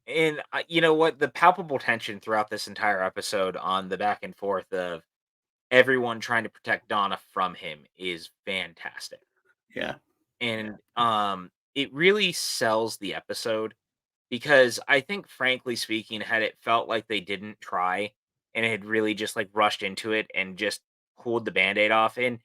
Speaker 2: And you know what? The palpable tension throughout this entire episode on the back and forth of everyone trying to protect Donna from him is fantastic.
Speaker 1: Yeah.
Speaker 2: And it really sells the episode because I think, frankly speaking, had it felt like they didn't try and had really just like rushed into it and just pulled the band-aid off and,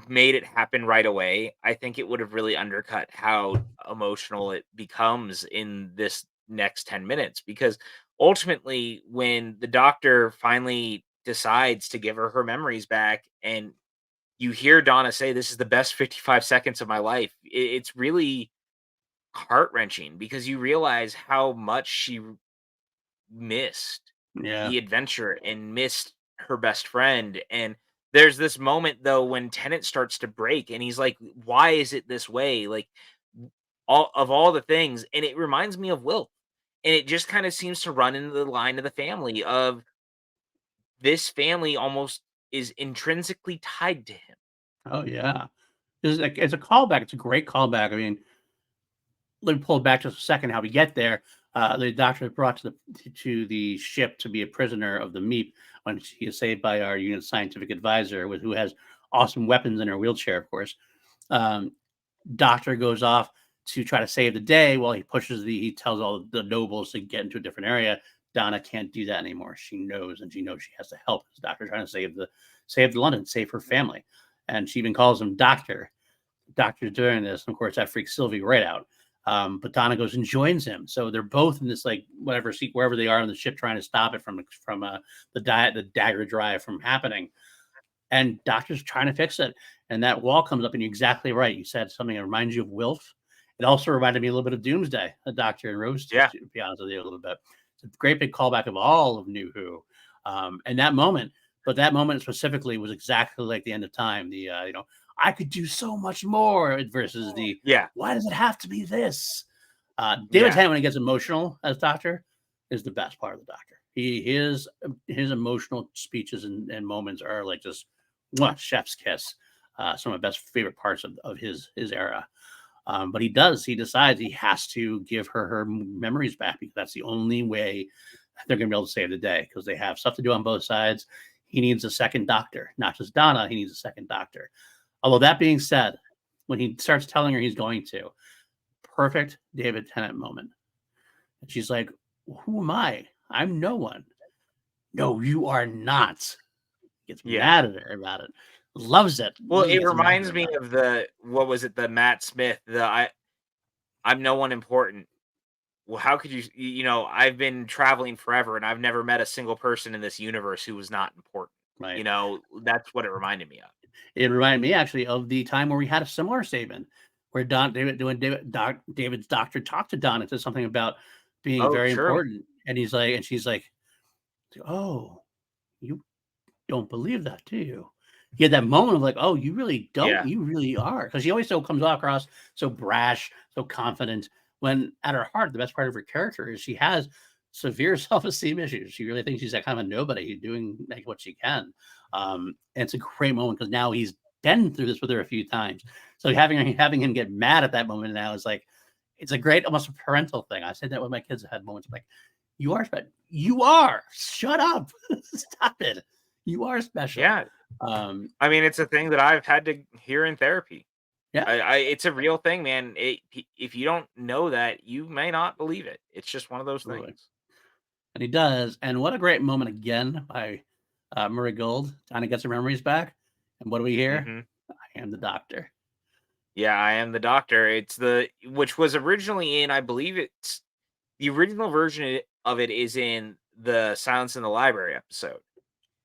Speaker 2: made it happen right away, I think it would have really undercut how emotional it becomes in this next 10 minutes. Because ultimately, when the Doctor finally decides to give her memories back and you hear Donna say, "This is the best 55 seconds of my life," it's really heart-wrenching because you realize how much she missed the adventure and missed her best friend. And there's this moment though when Tennant starts to break and he's like, "Why is it this way?" Like all the things, and it reminds me of Will. And it just kind of seems to run into the line of the family of this family almost is intrinsically tied to him.
Speaker 1: Oh yeah. It's a callback. It's a great callback. I mean, let me pull it back just a second. How we get there? The Doctor is brought to the ship to be a prisoner of the Meep when she is saved by our unit scientific advisor, who has awesome weapons in her wheelchair, of course. Doctor goes off to try to save the day while he tells all the nobles to get into a different area. Donna can't do that anymore. She knows, and she has to help the Doctor trying to save London, save her family. And she even calls him Doctor. Doctor's doing this, and of course that freaks Sylvie right out. But Donna goes and joins him. So they're both in this whatever seat, wherever they are on the ship, trying to stop it from the dagger drive from happening. and doctor's trying to fix it, and that wall comes up, and you're exactly right. You said something that reminds you of Wilf. It also reminded me a little bit of Doomsday, the Doctor and Rose,
Speaker 2: Yeah.
Speaker 1: to be honest with you a little bit. It's a great big callback of all of New Who, and that moment. But that moment specifically was exactly like the end of time. The I could do so much more versus the
Speaker 2: Yeah.
Speaker 1: why does it have to be this? David Tennant, when he gets emotional as Doctor, is the best part of the Doctor. His emotional speeches and moments are like just what chef's kiss. Some of my best favorite parts of his era. But he decides he has to give her memories back because that's the only way they're going to be able to save the day because they have stuff to do on both sides. He needs a second doctor, not just Donna. He needs a second doctor. Although that being said, when he starts telling her he's going to, perfect David Tennant moment. And she's like, who am I? I'm no one. No, you are not. Gets mad at her about it. Loves it.
Speaker 2: Well, it reminds me of the Matt Smith, I'm no one important. Well, how could you I've been traveling forever and I've never met a single person in this universe who was not important.
Speaker 1: Right.
Speaker 2: That's what it reminded me of.
Speaker 1: It reminded me actually of the time where we had a similar statement where David's doctor talked to Donna to something about being very important. And he's like, and she's like, oh, you don't believe that, do you? He had that moment of like, oh, you really don't. Yeah. You really are. Because she always comes across so brash, so confident, when at her heart, the best part of her character is she has severe self-esteem issues. She really thinks she's that kind of a nobody doing like what she can. And it's a great moment because now he's been through this with her a few times. So having him get mad at that moment now is like, it's a great, almost a parental thing. I said that with my kids. I had moments like, you are special. You are. Shut up. Stop it. You are special.
Speaker 2: Yeah. I mean, it's a thing that I've had to hear in therapy.
Speaker 1: Yeah.
Speaker 2: It's a real thing, man. If you don't know that, you may not believe it. It's just one of those things.
Speaker 1: And he does. And what a great moment again by Murray Gold. Donna gets her memories back. And what do we hear?
Speaker 2: Mm-hmm.
Speaker 1: I am the doctor.
Speaker 2: Yeah, I am the doctor. It's which was originally in, I believe it's the original version of it is in the Silence in the Library episode.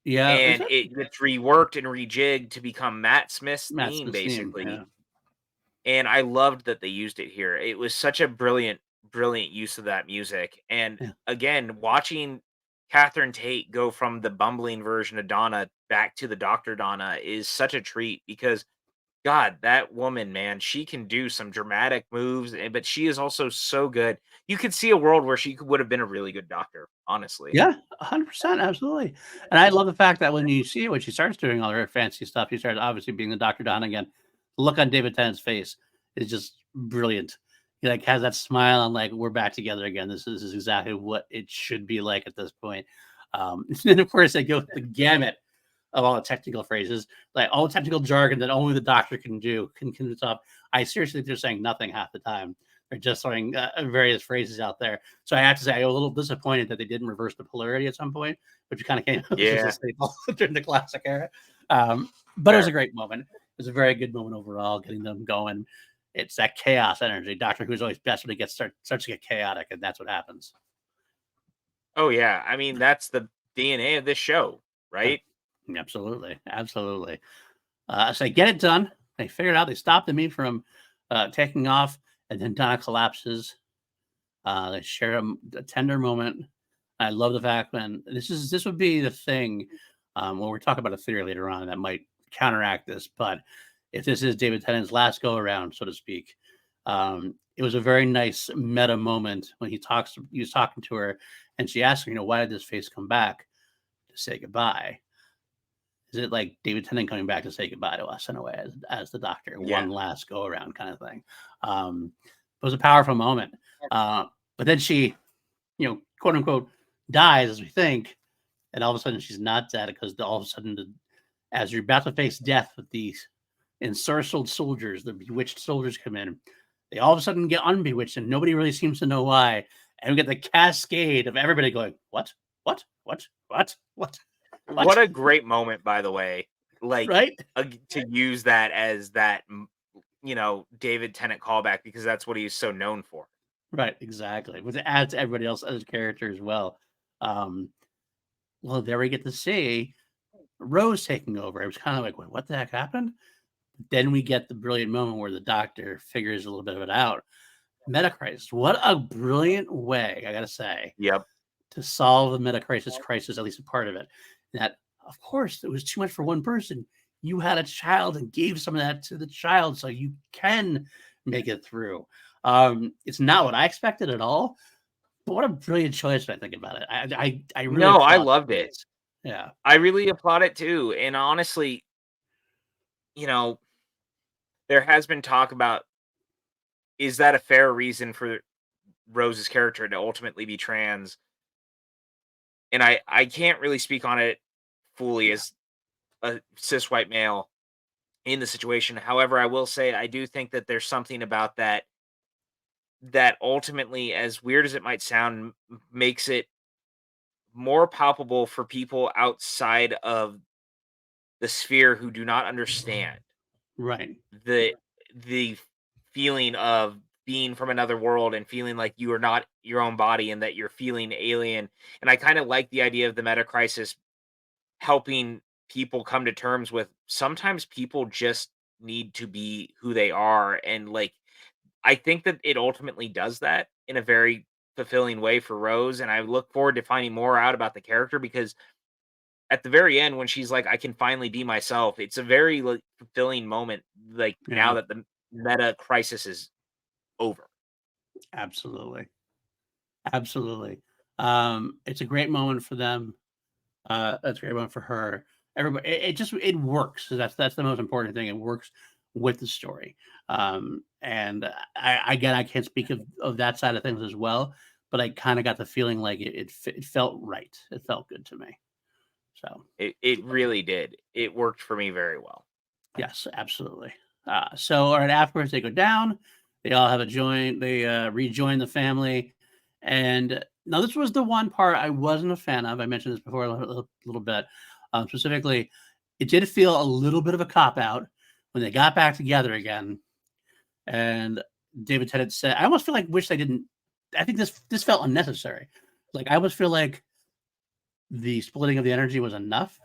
Speaker 1: Yeah.
Speaker 2: And it gets reworked and rejigged to become Matt Smith's theme, basically.
Speaker 1: Yeah.
Speaker 2: And I loved that they used it here. It was such a brilliant use of that music. And again, watching Catherine Tate go from the bumbling version of Donna back to the Dr. Donna is such a treat because God, that woman, man, she can do some dramatic moves, but she is also so good. You could see a world where she would have been a really good doctor, honestly.
Speaker 1: Yeah, 100%, absolutely. And I love the fact that when you see when she starts doing all her fancy stuff, she starts obviously being the Dr. Don again. The look on David Tennant's face is just brilliant. He like has that smile and like we're back together again. This is exactly what it should be like at this point. And of course, they go the gamut of all the technical phrases, like all the technical jargon that only the doctor can do. Can stop. I seriously think they're saying nothing half the time. They're just throwing various phrases out there. So I have to say, I'm a little disappointed that they didn't reverse the polarity at some point, which kind of came a staple during the classic era. But it was a great moment. It was a very good moment overall, getting them going. It's that chaos energy. Doctor Who's always best when it starts to get chaotic, and that's what happens.
Speaker 2: Oh yeah, I mean that's the DNA of this show, right?
Speaker 1: Absolutely, absolutely. So they get it done. They figure it out. They stop the meat from taking off, and then Donna collapses. They share a tender moment. I love the fact when this would be the thing when we're talking about a theory later on that might counteract this. But if this is David Tennant's last go around, so to speak, it was a very nice meta moment when he was talking to her, and she asked him, why did this face come back to say goodbye? Is it like David Tennant coming back to say goodbye to us in a way as the doctor, one last go around kind of thing? It was a powerful moment. But then she, quote unquote, dies as we think. And all of a sudden she's not dead because all of a sudden, as you're about to face death with these ensorcelled soldiers, the bewitched soldiers come in. They all of a sudden get unbewitched and nobody really seems to know why. And we get the cascade of everybody going, what?
Speaker 2: What a great moment, by the way. Like,
Speaker 1: right?
Speaker 2: To use that as that, David Tennant callback because that's what he's so known for.
Speaker 1: Right, exactly. Which adds to everybody else as character as well. Well, there we get to see Rose taking over, it was kind of like, what the heck happened? Then we get the brilliant moment where the Doctor figures a little bit of it out. Metacrisis, what a brilliant way, I gotta say,
Speaker 2: Yep.
Speaker 1: to solve the Metacrisis crisis, at least a part of it. That, of course, it was too much for one person. You had a child and gave some of that to the child so you can make it through. It's not what I expected at all, but what a brilliant choice when I think about it. I really
Speaker 2: No, I
Speaker 1: applaud
Speaker 2: loved
Speaker 1: it.
Speaker 2: it.
Speaker 1: Yeah.
Speaker 2: I really applaud it too. And honestly, you know, there has been talk about, is that a fair reason for Rose's character to ultimately be trans? And I can't really speak on it fully
Speaker 1: Yeah.
Speaker 2: as a cis white male in the situation. However, I will say I do think that there's something about that ultimately, as weird as it might sound, makes it more palpable for people outside of the sphere who do not understand
Speaker 1: Right.
Speaker 2: the the feeling of being from another world and feeling like you are not your own body and that you're feeling alien. And I kind of like the idea of the meta crisis helping people come to terms with, sometimes people just need to be who they are. And like, I think that it ultimately does that in a very fulfilling way for Rose. And I look forward to finding more out about the character, because at the very end, when she's like, I can finally be myself, it's a very like fulfilling moment. Like, now
Speaker 1: Yeah.
Speaker 2: that the meta crisis is over.
Speaker 1: Absolutely. Absolutely. It's a great moment for them. That's a great moment for her. Everybody, it just it works. So that's the most important thing. It works with the story. And I again, I can't speak of that side of things as well, but I kind of got the feeling like it felt right. It felt good to me. So
Speaker 2: It really did. It worked for me very well.
Speaker 1: yes, absolutely. So all right, afterwards they go down. They all have a join. They rejoin the family, and now this was the one part I wasn't a fan of. I mentioned this before a little bit. Specifically, it did feel a little bit of a cop out when they got back together again. And David Tennant said, "I almost feel like wish they didn't." I think this felt unnecessary. Like I almost feel like the splitting of the energy was enough.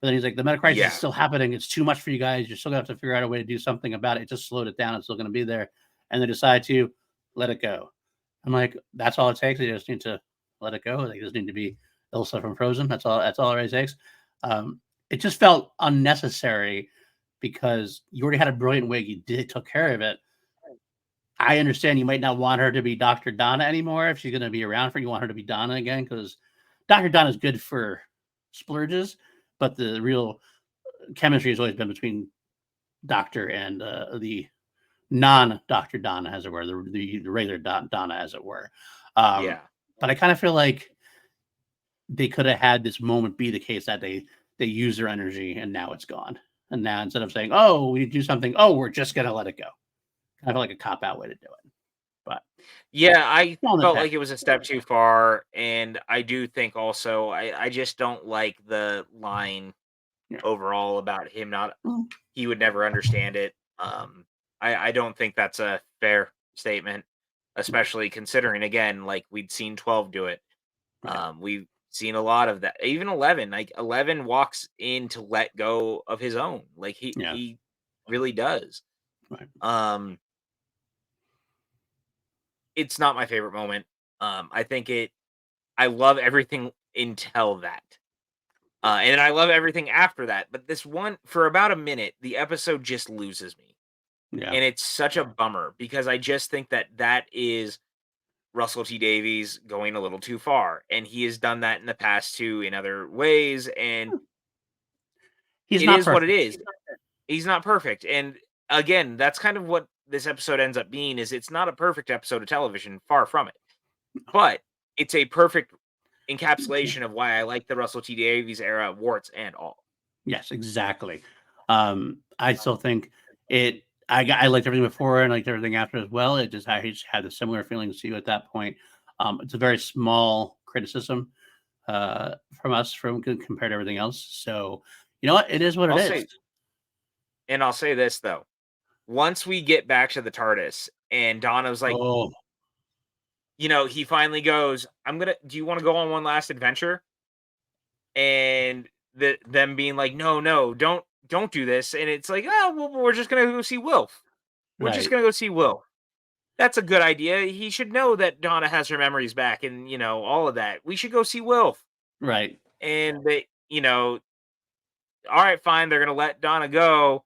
Speaker 1: But then he's like, the meta crisis is
Speaker 2: Yeah.
Speaker 1: still happening. It's too much for you guys. You're still gonna have to figure out a way to do something about it. Just slowed it down. It's still gonna be there. And they decide to let it go. I'm like, that's all it takes. They just need to let it go. They just need to be Ilsa from Frozen. That's all it really takes. It just felt unnecessary because you already had a brilliant wig. You took care of it. I understand you might not want her to be Dr. Donna anymore if she's going to be around for you. Want her to be Donna again because Dr. Donna is good for splurges, but the real chemistry has always been between Doctor and the non-Doctor Donna, as it were, the regular Donna, as it were. Um,
Speaker 2: Yeah.
Speaker 1: but I kind of feel like they could have had this moment be the case that they use their energy and now it's gone. And now instead of saying, "Oh, we do something," "Oh, we're just gonna let it go," kind of like a cop out way to do it. But
Speaker 2: Yeah, I
Speaker 1: small
Speaker 2: felt
Speaker 1: nitpick.
Speaker 2: like it was a step too far. And I do think also I just don't like the line
Speaker 1: Yeah.
Speaker 2: overall about him not,
Speaker 1: Mm,
Speaker 2: he would never understand it. I don't think that's a fair statement,
Speaker 1: right.
Speaker 2: especially considering, again, like we'd seen 12 do it.
Speaker 1: Right.
Speaker 2: We've seen a lot of that. Even 11, like 11 walks in to let go of his own. Like
Speaker 1: Yeah.
Speaker 2: he really does.
Speaker 1: Right.
Speaker 2: Um it's not my favorite moment. I think I love everything until that. And then I love everything after that. But this one, for about a minute, the episode just loses me.
Speaker 1: Yeah.
Speaker 2: And it's such a bummer because I just think that that is Russell T Davies going a little too far. And he has done that in the past too in other ways. And
Speaker 1: He's
Speaker 2: it
Speaker 1: not
Speaker 2: is what it
Speaker 1: perfect.
Speaker 2: is. He's not perfect. And again, that's kind of what this episode ends up being, is it's not a perfect episode of television, far from it. But it's a perfect encapsulation of why I like the Russell T Davies era, warts and all.
Speaker 1: Yes, exactly. I still think it. I liked everything before and liked everything after as well. I just had a similar feelings to you at that point. It's a very small criticism from us compared to everything else. So you know what? It is what it
Speaker 2: I'll
Speaker 1: is.
Speaker 2: say, and I'll say this though. Once we get back to the TARDIS and Donna's like,
Speaker 1: Oh,
Speaker 2: he finally goes, do you want to go on one last adventure? And them being like, no, don't do this, and it's like, oh, well, we're just gonna go see Wilf. We're just
Speaker 1: Right.
Speaker 2: gonna go see Wilf. That's a good idea. He should know that Donna has her memories back, and all of that. We should go see Wilf.
Speaker 1: Right.
Speaker 2: And all right, fine. They're gonna let Donna go.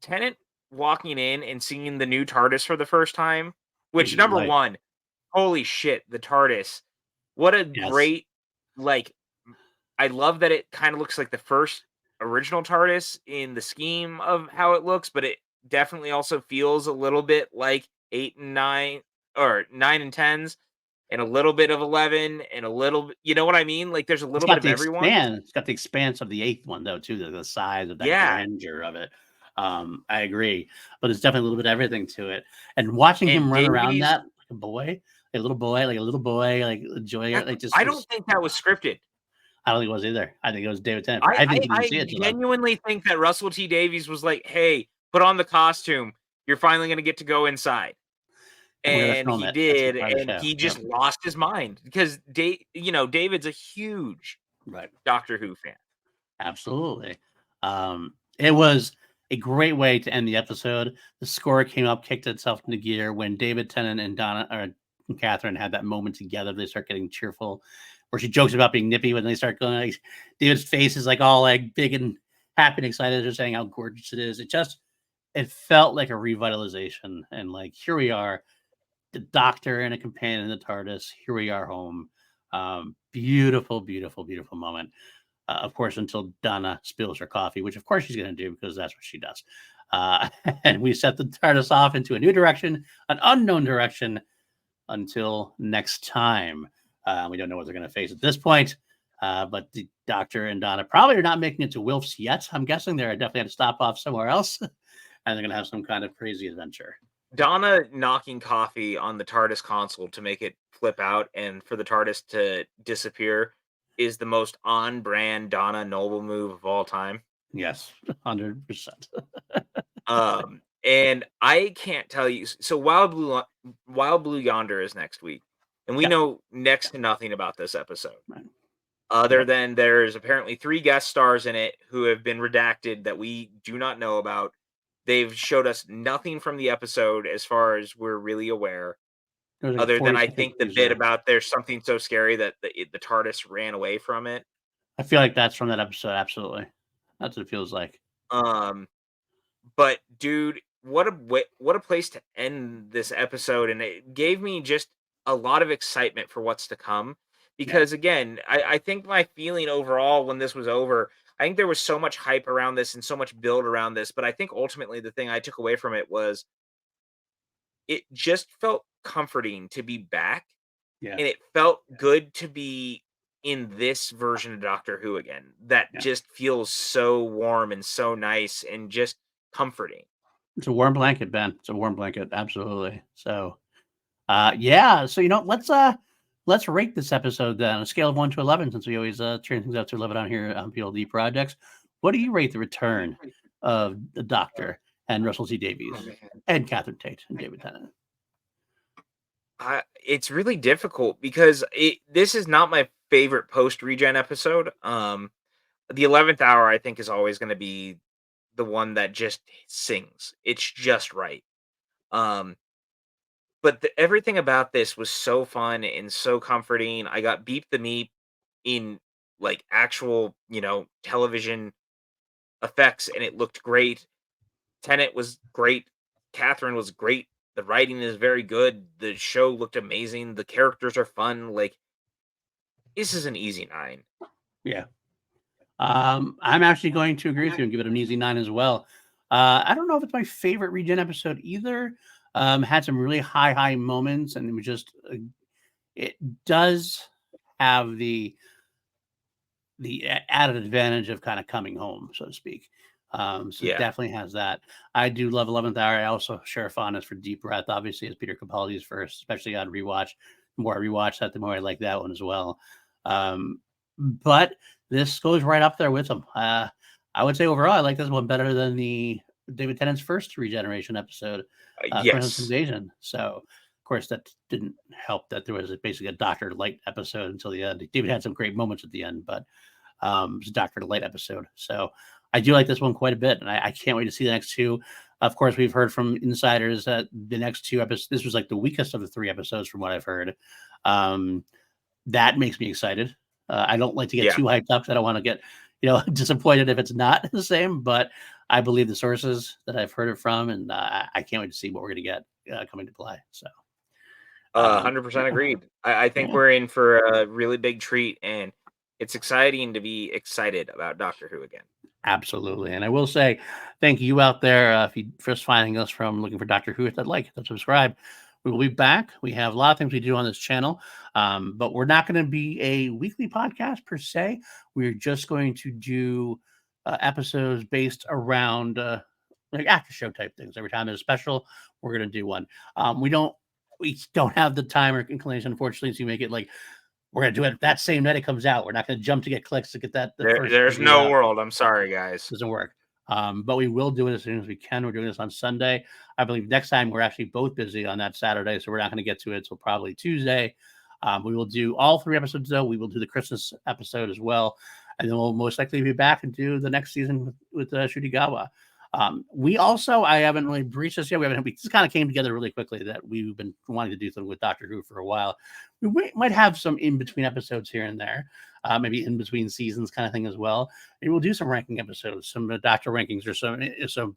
Speaker 2: Tennant walking in and seeing the new TARDIS for the first time, which,
Speaker 1: Changing
Speaker 2: number
Speaker 1: life.
Speaker 2: one, holy shit, the TARDIS. What a
Speaker 1: Yes.
Speaker 2: great, like, I love that it kind of looks like the first original TARDIS in the scheme of how it looks, but it definitely also feels a little bit like 8 and 9, or 9 and 10s, and a little bit of 11, and a little, you know what I mean? Like, there's a
Speaker 1: It's
Speaker 2: little bit
Speaker 1: got
Speaker 2: of
Speaker 1: the
Speaker 2: everyone.
Speaker 1: expanse. It's got the expanse of the 8th one, though, too, the size of that
Speaker 2: Yeah.
Speaker 1: grandeur of it. I agree, but there's definitely a little bit of everything to it. And watching
Speaker 2: And
Speaker 1: him run around
Speaker 2: Davies,
Speaker 1: that like a boy, like a little boy, like enjoying it, like just
Speaker 2: I
Speaker 1: was.
Speaker 2: don't think that was scripted.
Speaker 1: I don't think it was either. I think it was David Tennant.
Speaker 2: I
Speaker 1: I
Speaker 2: I
Speaker 1: think you didn't
Speaker 2: I
Speaker 1: see it till then.
Speaker 2: genuinely think that Russell T Davies was like, "Hey, put on the costume. You're finally gonna get to go inside."
Speaker 1: And we're gonna
Speaker 2: And
Speaker 1: film
Speaker 2: he
Speaker 1: it. That's the
Speaker 2: did,
Speaker 1: part of the
Speaker 2: and
Speaker 1: show.
Speaker 2: he
Speaker 1: Yep.
Speaker 2: just lost his mind because David's a huge
Speaker 1: Right.
Speaker 2: Doctor Who fan.
Speaker 1: Absolutely. It was a great way to end the episode. The score came up, kicked itself into gear when David Tennant and Donna or Catherine had that moment together. They start getting cheerful, where she jokes about being nippy when they start going. Like, David's face is like all like big and happy and excited. They're saying how gorgeous it is. It felt like a revitalization, and like here we are, the Doctor and a companion in the TARDIS. Here we are home. Beautiful, beautiful, beautiful moment. Of course, until Donna spills her coffee, which of course she's going to do because that's what she does. And we set the TARDIS off into a new direction, an unknown direction, until next time. We don't know what they're going to face at this point, but the Doctor and Donna probably are not making it to Wilf's yet. I'm guessing they're definitely going to stop off somewhere else, and they're going to have some kind of crazy adventure.
Speaker 2: Donna knocking coffee on the TARDIS console to make it flip out and for the TARDIS to disappear is the most on-brand Donna Noble move of all time.
Speaker 1: Yes, 100%.
Speaker 2: And I can't tell you. So Wild Blue Yonder is next week, and we
Speaker 1: Yeah.
Speaker 2: know next to nothing about this episode,
Speaker 1: Right.
Speaker 2: other
Speaker 1: Yep.
Speaker 2: than there's apparently 3 guest stars in it who have been redacted that we do not know about. They've showed us nothing from the episode as far as we're really aware,
Speaker 1: There was like a
Speaker 2: other than I
Speaker 1: 40-second
Speaker 2: think the bit
Speaker 1: teaser.
Speaker 2: about there's something so scary that the TARDIS ran away from it.
Speaker 1: I feel like that's from that episode. Absolutely, that's what it feels like.
Speaker 2: Um, but dude, what a place to end this episode, and it gave me just a lot of excitement for what's to come.
Speaker 1: Yeah.
Speaker 2: Because again, I think my feeling overall when this was over, I think there was so much hype around this and so much build around this, but I think ultimately the thing I took away from it was it just felt comforting to be back,
Speaker 1: Yeah.
Speaker 2: and it felt good to be in this version of Doctor Who again. That
Speaker 1: Yeah.
Speaker 2: just feels so warm and so nice and just comforting.
Speaker 1: It's a warm blanket, Ben. It's a warm blanket. Absolutely. So, yeah. So let's rate this episode then on a scale of 1 to 11, since we always turn things up to 11 on here on PLD projects. What do you rate the return of the Doctor and Russell T Davies
Speaker 2: Oh, man.
Speaker 1: and Catherine Tate and David Tennant?
Speaker 2: It's really difficult because this is not my favorite post regen episode. The 11th hour I think is always going to be the one that just sings. It's just right. Um, but everything about this was so fun and so comforting. I got Beep the Meep in like actual, television effects, and it looked great. Tenet was great. Catherine was great. The writing is very good. The show looked amazing. The characters are fun. Like, this is an easy 9.
Speaker 1: Yeah. I'm actually going to agree with you and give it an easy 9 as well. I don't know if it's my favorite regen episode either. Had some really high moments, and it was just it does have the added advantage of kind of coming home, so to speak. So it
Speaker 2: Yeah.
Speaker 1: definitely has that. I do love 11th Hour. I also share a fondness for Deep Breath, obviously, as Peter Capaldi's first, especially on rewatch. The more I rewatch that, the more I like that one as well. But this goes right up there with them. I would say overall, I like this one better than the David Tennant's first Regeneration episode, Princess
Speaker 2: Yes.
Speaker 1: Invasion. So, of course, that didn't help that there was basically a Doctor Light episode until the end. David had some great moments at the end, but It's a Dr. Delight episode. So I do like this one quite a bit, and I can't wait to see the next two. Of course, we've heard from insiders that the next two episodes, this was like the weakest of the 3 episodes from what I've heard. That makes me excited. I don't like to get too hyped up. I don't want to get, disappointed if it's not the same, but I believe the sources that I've heard it from, and I can't wait to see what we're going to get coming to play. So
Speaker 2: 100% agreed. I think we're in for a really big treat, and it's exciting to be excited about Doctor Who again.
Speaker 1: Absolutely. And I will say thank you out there if you're first finding us from looking for Doctor Who. If you'd like to subscribe, we will be back. We have a lot of things we do on this channel, but we're not going to be a weekly podcast per se. We're just going to do episodes based around like after show type things. Every time there's a special, we're going to do one. We don't have the time or inclination, unfortunately, to make it like we're going to do it that same night it comes out. We're not going to jump to get clicks to get that.
Speaker 2: There's no world. I'm sorry, guys.
Speaker 1: Doesn't work. But we will do it as soon as we can. We're doing this on Sunday. I believe next time we're actually both busy on that Saturday, so we're not going to get to it until probably Tuesday. We will do all 3 episodes, though. We will do the Christmas episode as well. And then we'll most likely be back and do the next season with Shudigawa. We also, I haven't really breached this yet. We just kind of came together really quickly that we've been wanting to do something with Doctor Who for a while. We might have some in-between episodes here and there, maybe in-between seasons kind of thing as well. Maybe we'll do some ranking episodes, some Doctor rankings or some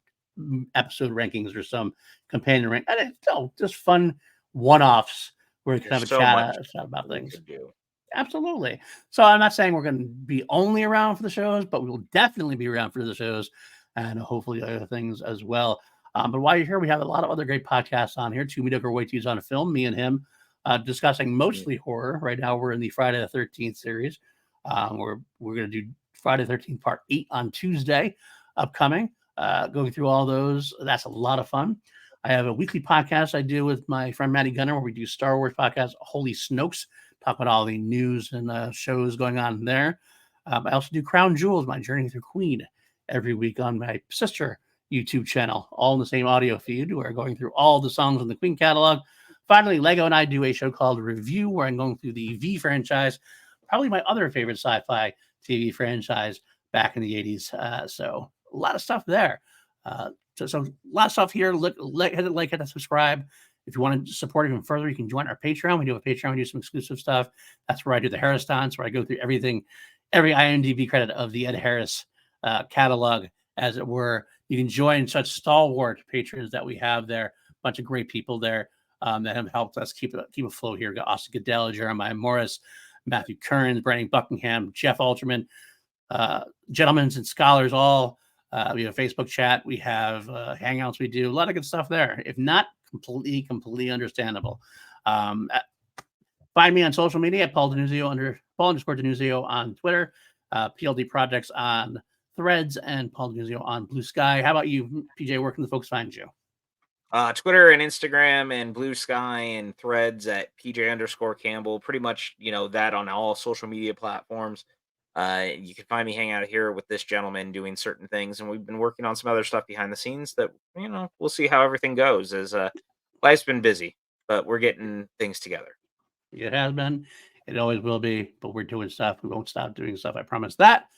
Speaker 1: episode rankings or some companion rank. Just fun one-offs where we can have a chat about things. Absolutely. So I'm not saying we're going to be only around for the shows, but we will definitely be around for the shows and hopefully other things as well. But while you're here, we have a lot of other great podcasts on here. Two Mediocre Waities on a Film, me and him discussing mostly horror. Right now we're in the Friday the 13th series. We're going to do Friday the 13th part 8 on Tuesday upcoming. Going through all those. That's a lot of fun. I have a weekly podcast I do with my friend Maddie Gunner where we do Star Wars podcast, Holy Snokes, talk about all the news and shows going on there. I also do Crown Jewels, my journey through Queen, every week on my sister YouTube channel, all in the same audio feed. We're going through all the songs in the Queen catalog. Finally, Lego and I do a show called Review, where I'm going through the V franchise, probably my other favorite sci-fi TV franchise back in the 80s. So a lot of stuff there. So a lot of stuff here. Hit that subscribe. If you want to support even further, you can join our Patreon. We do a Patreon. We do some exclusive stuff. That's where I do the Harris Dance, where I go through everything, every IMDb credit of the Ed Harris catalog, as it were. You can join such stalwart patrons that we have there. A bunch of great people there that have helped us keep afloat here. We got Austin Goodell, Jeremiah Morris, Matthew Kearns, Brandon Buckingham, Jeff Alterman, gentlemen and scholars all. We have a Facebook chat. We have hangouts. We do a lot of good stuff there. If not, completely understandable. Find me on social media at Paul _Denuzio on Twitter, PLD Projects on Threads, and Paul Denuzio on Blue Sky. How about you, PJ? Where can the folks find you?
Speaker 2: Twitter and Instagram and Blue Sky and Threads at PJ_Campbell. Pretty much, that on all social media platforms. You can find me hang out here with this gentleman doing certain things, and we've been working on some other stuff behind the scenes that we'll see how everything goes. As life's been busy, but we're getting things together.
Speaker 1: It has been, it always will be, but we're doing stuff. We won't stop doing stuff. I promise that.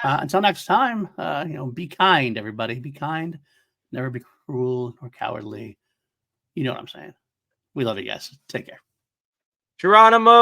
Speaker 1: Until next time, be kind, everybody. Be kind. Never be cruel or cowardly. You know what I'm saying. We love you guys. Take care.
Speaker 2: Geronimo.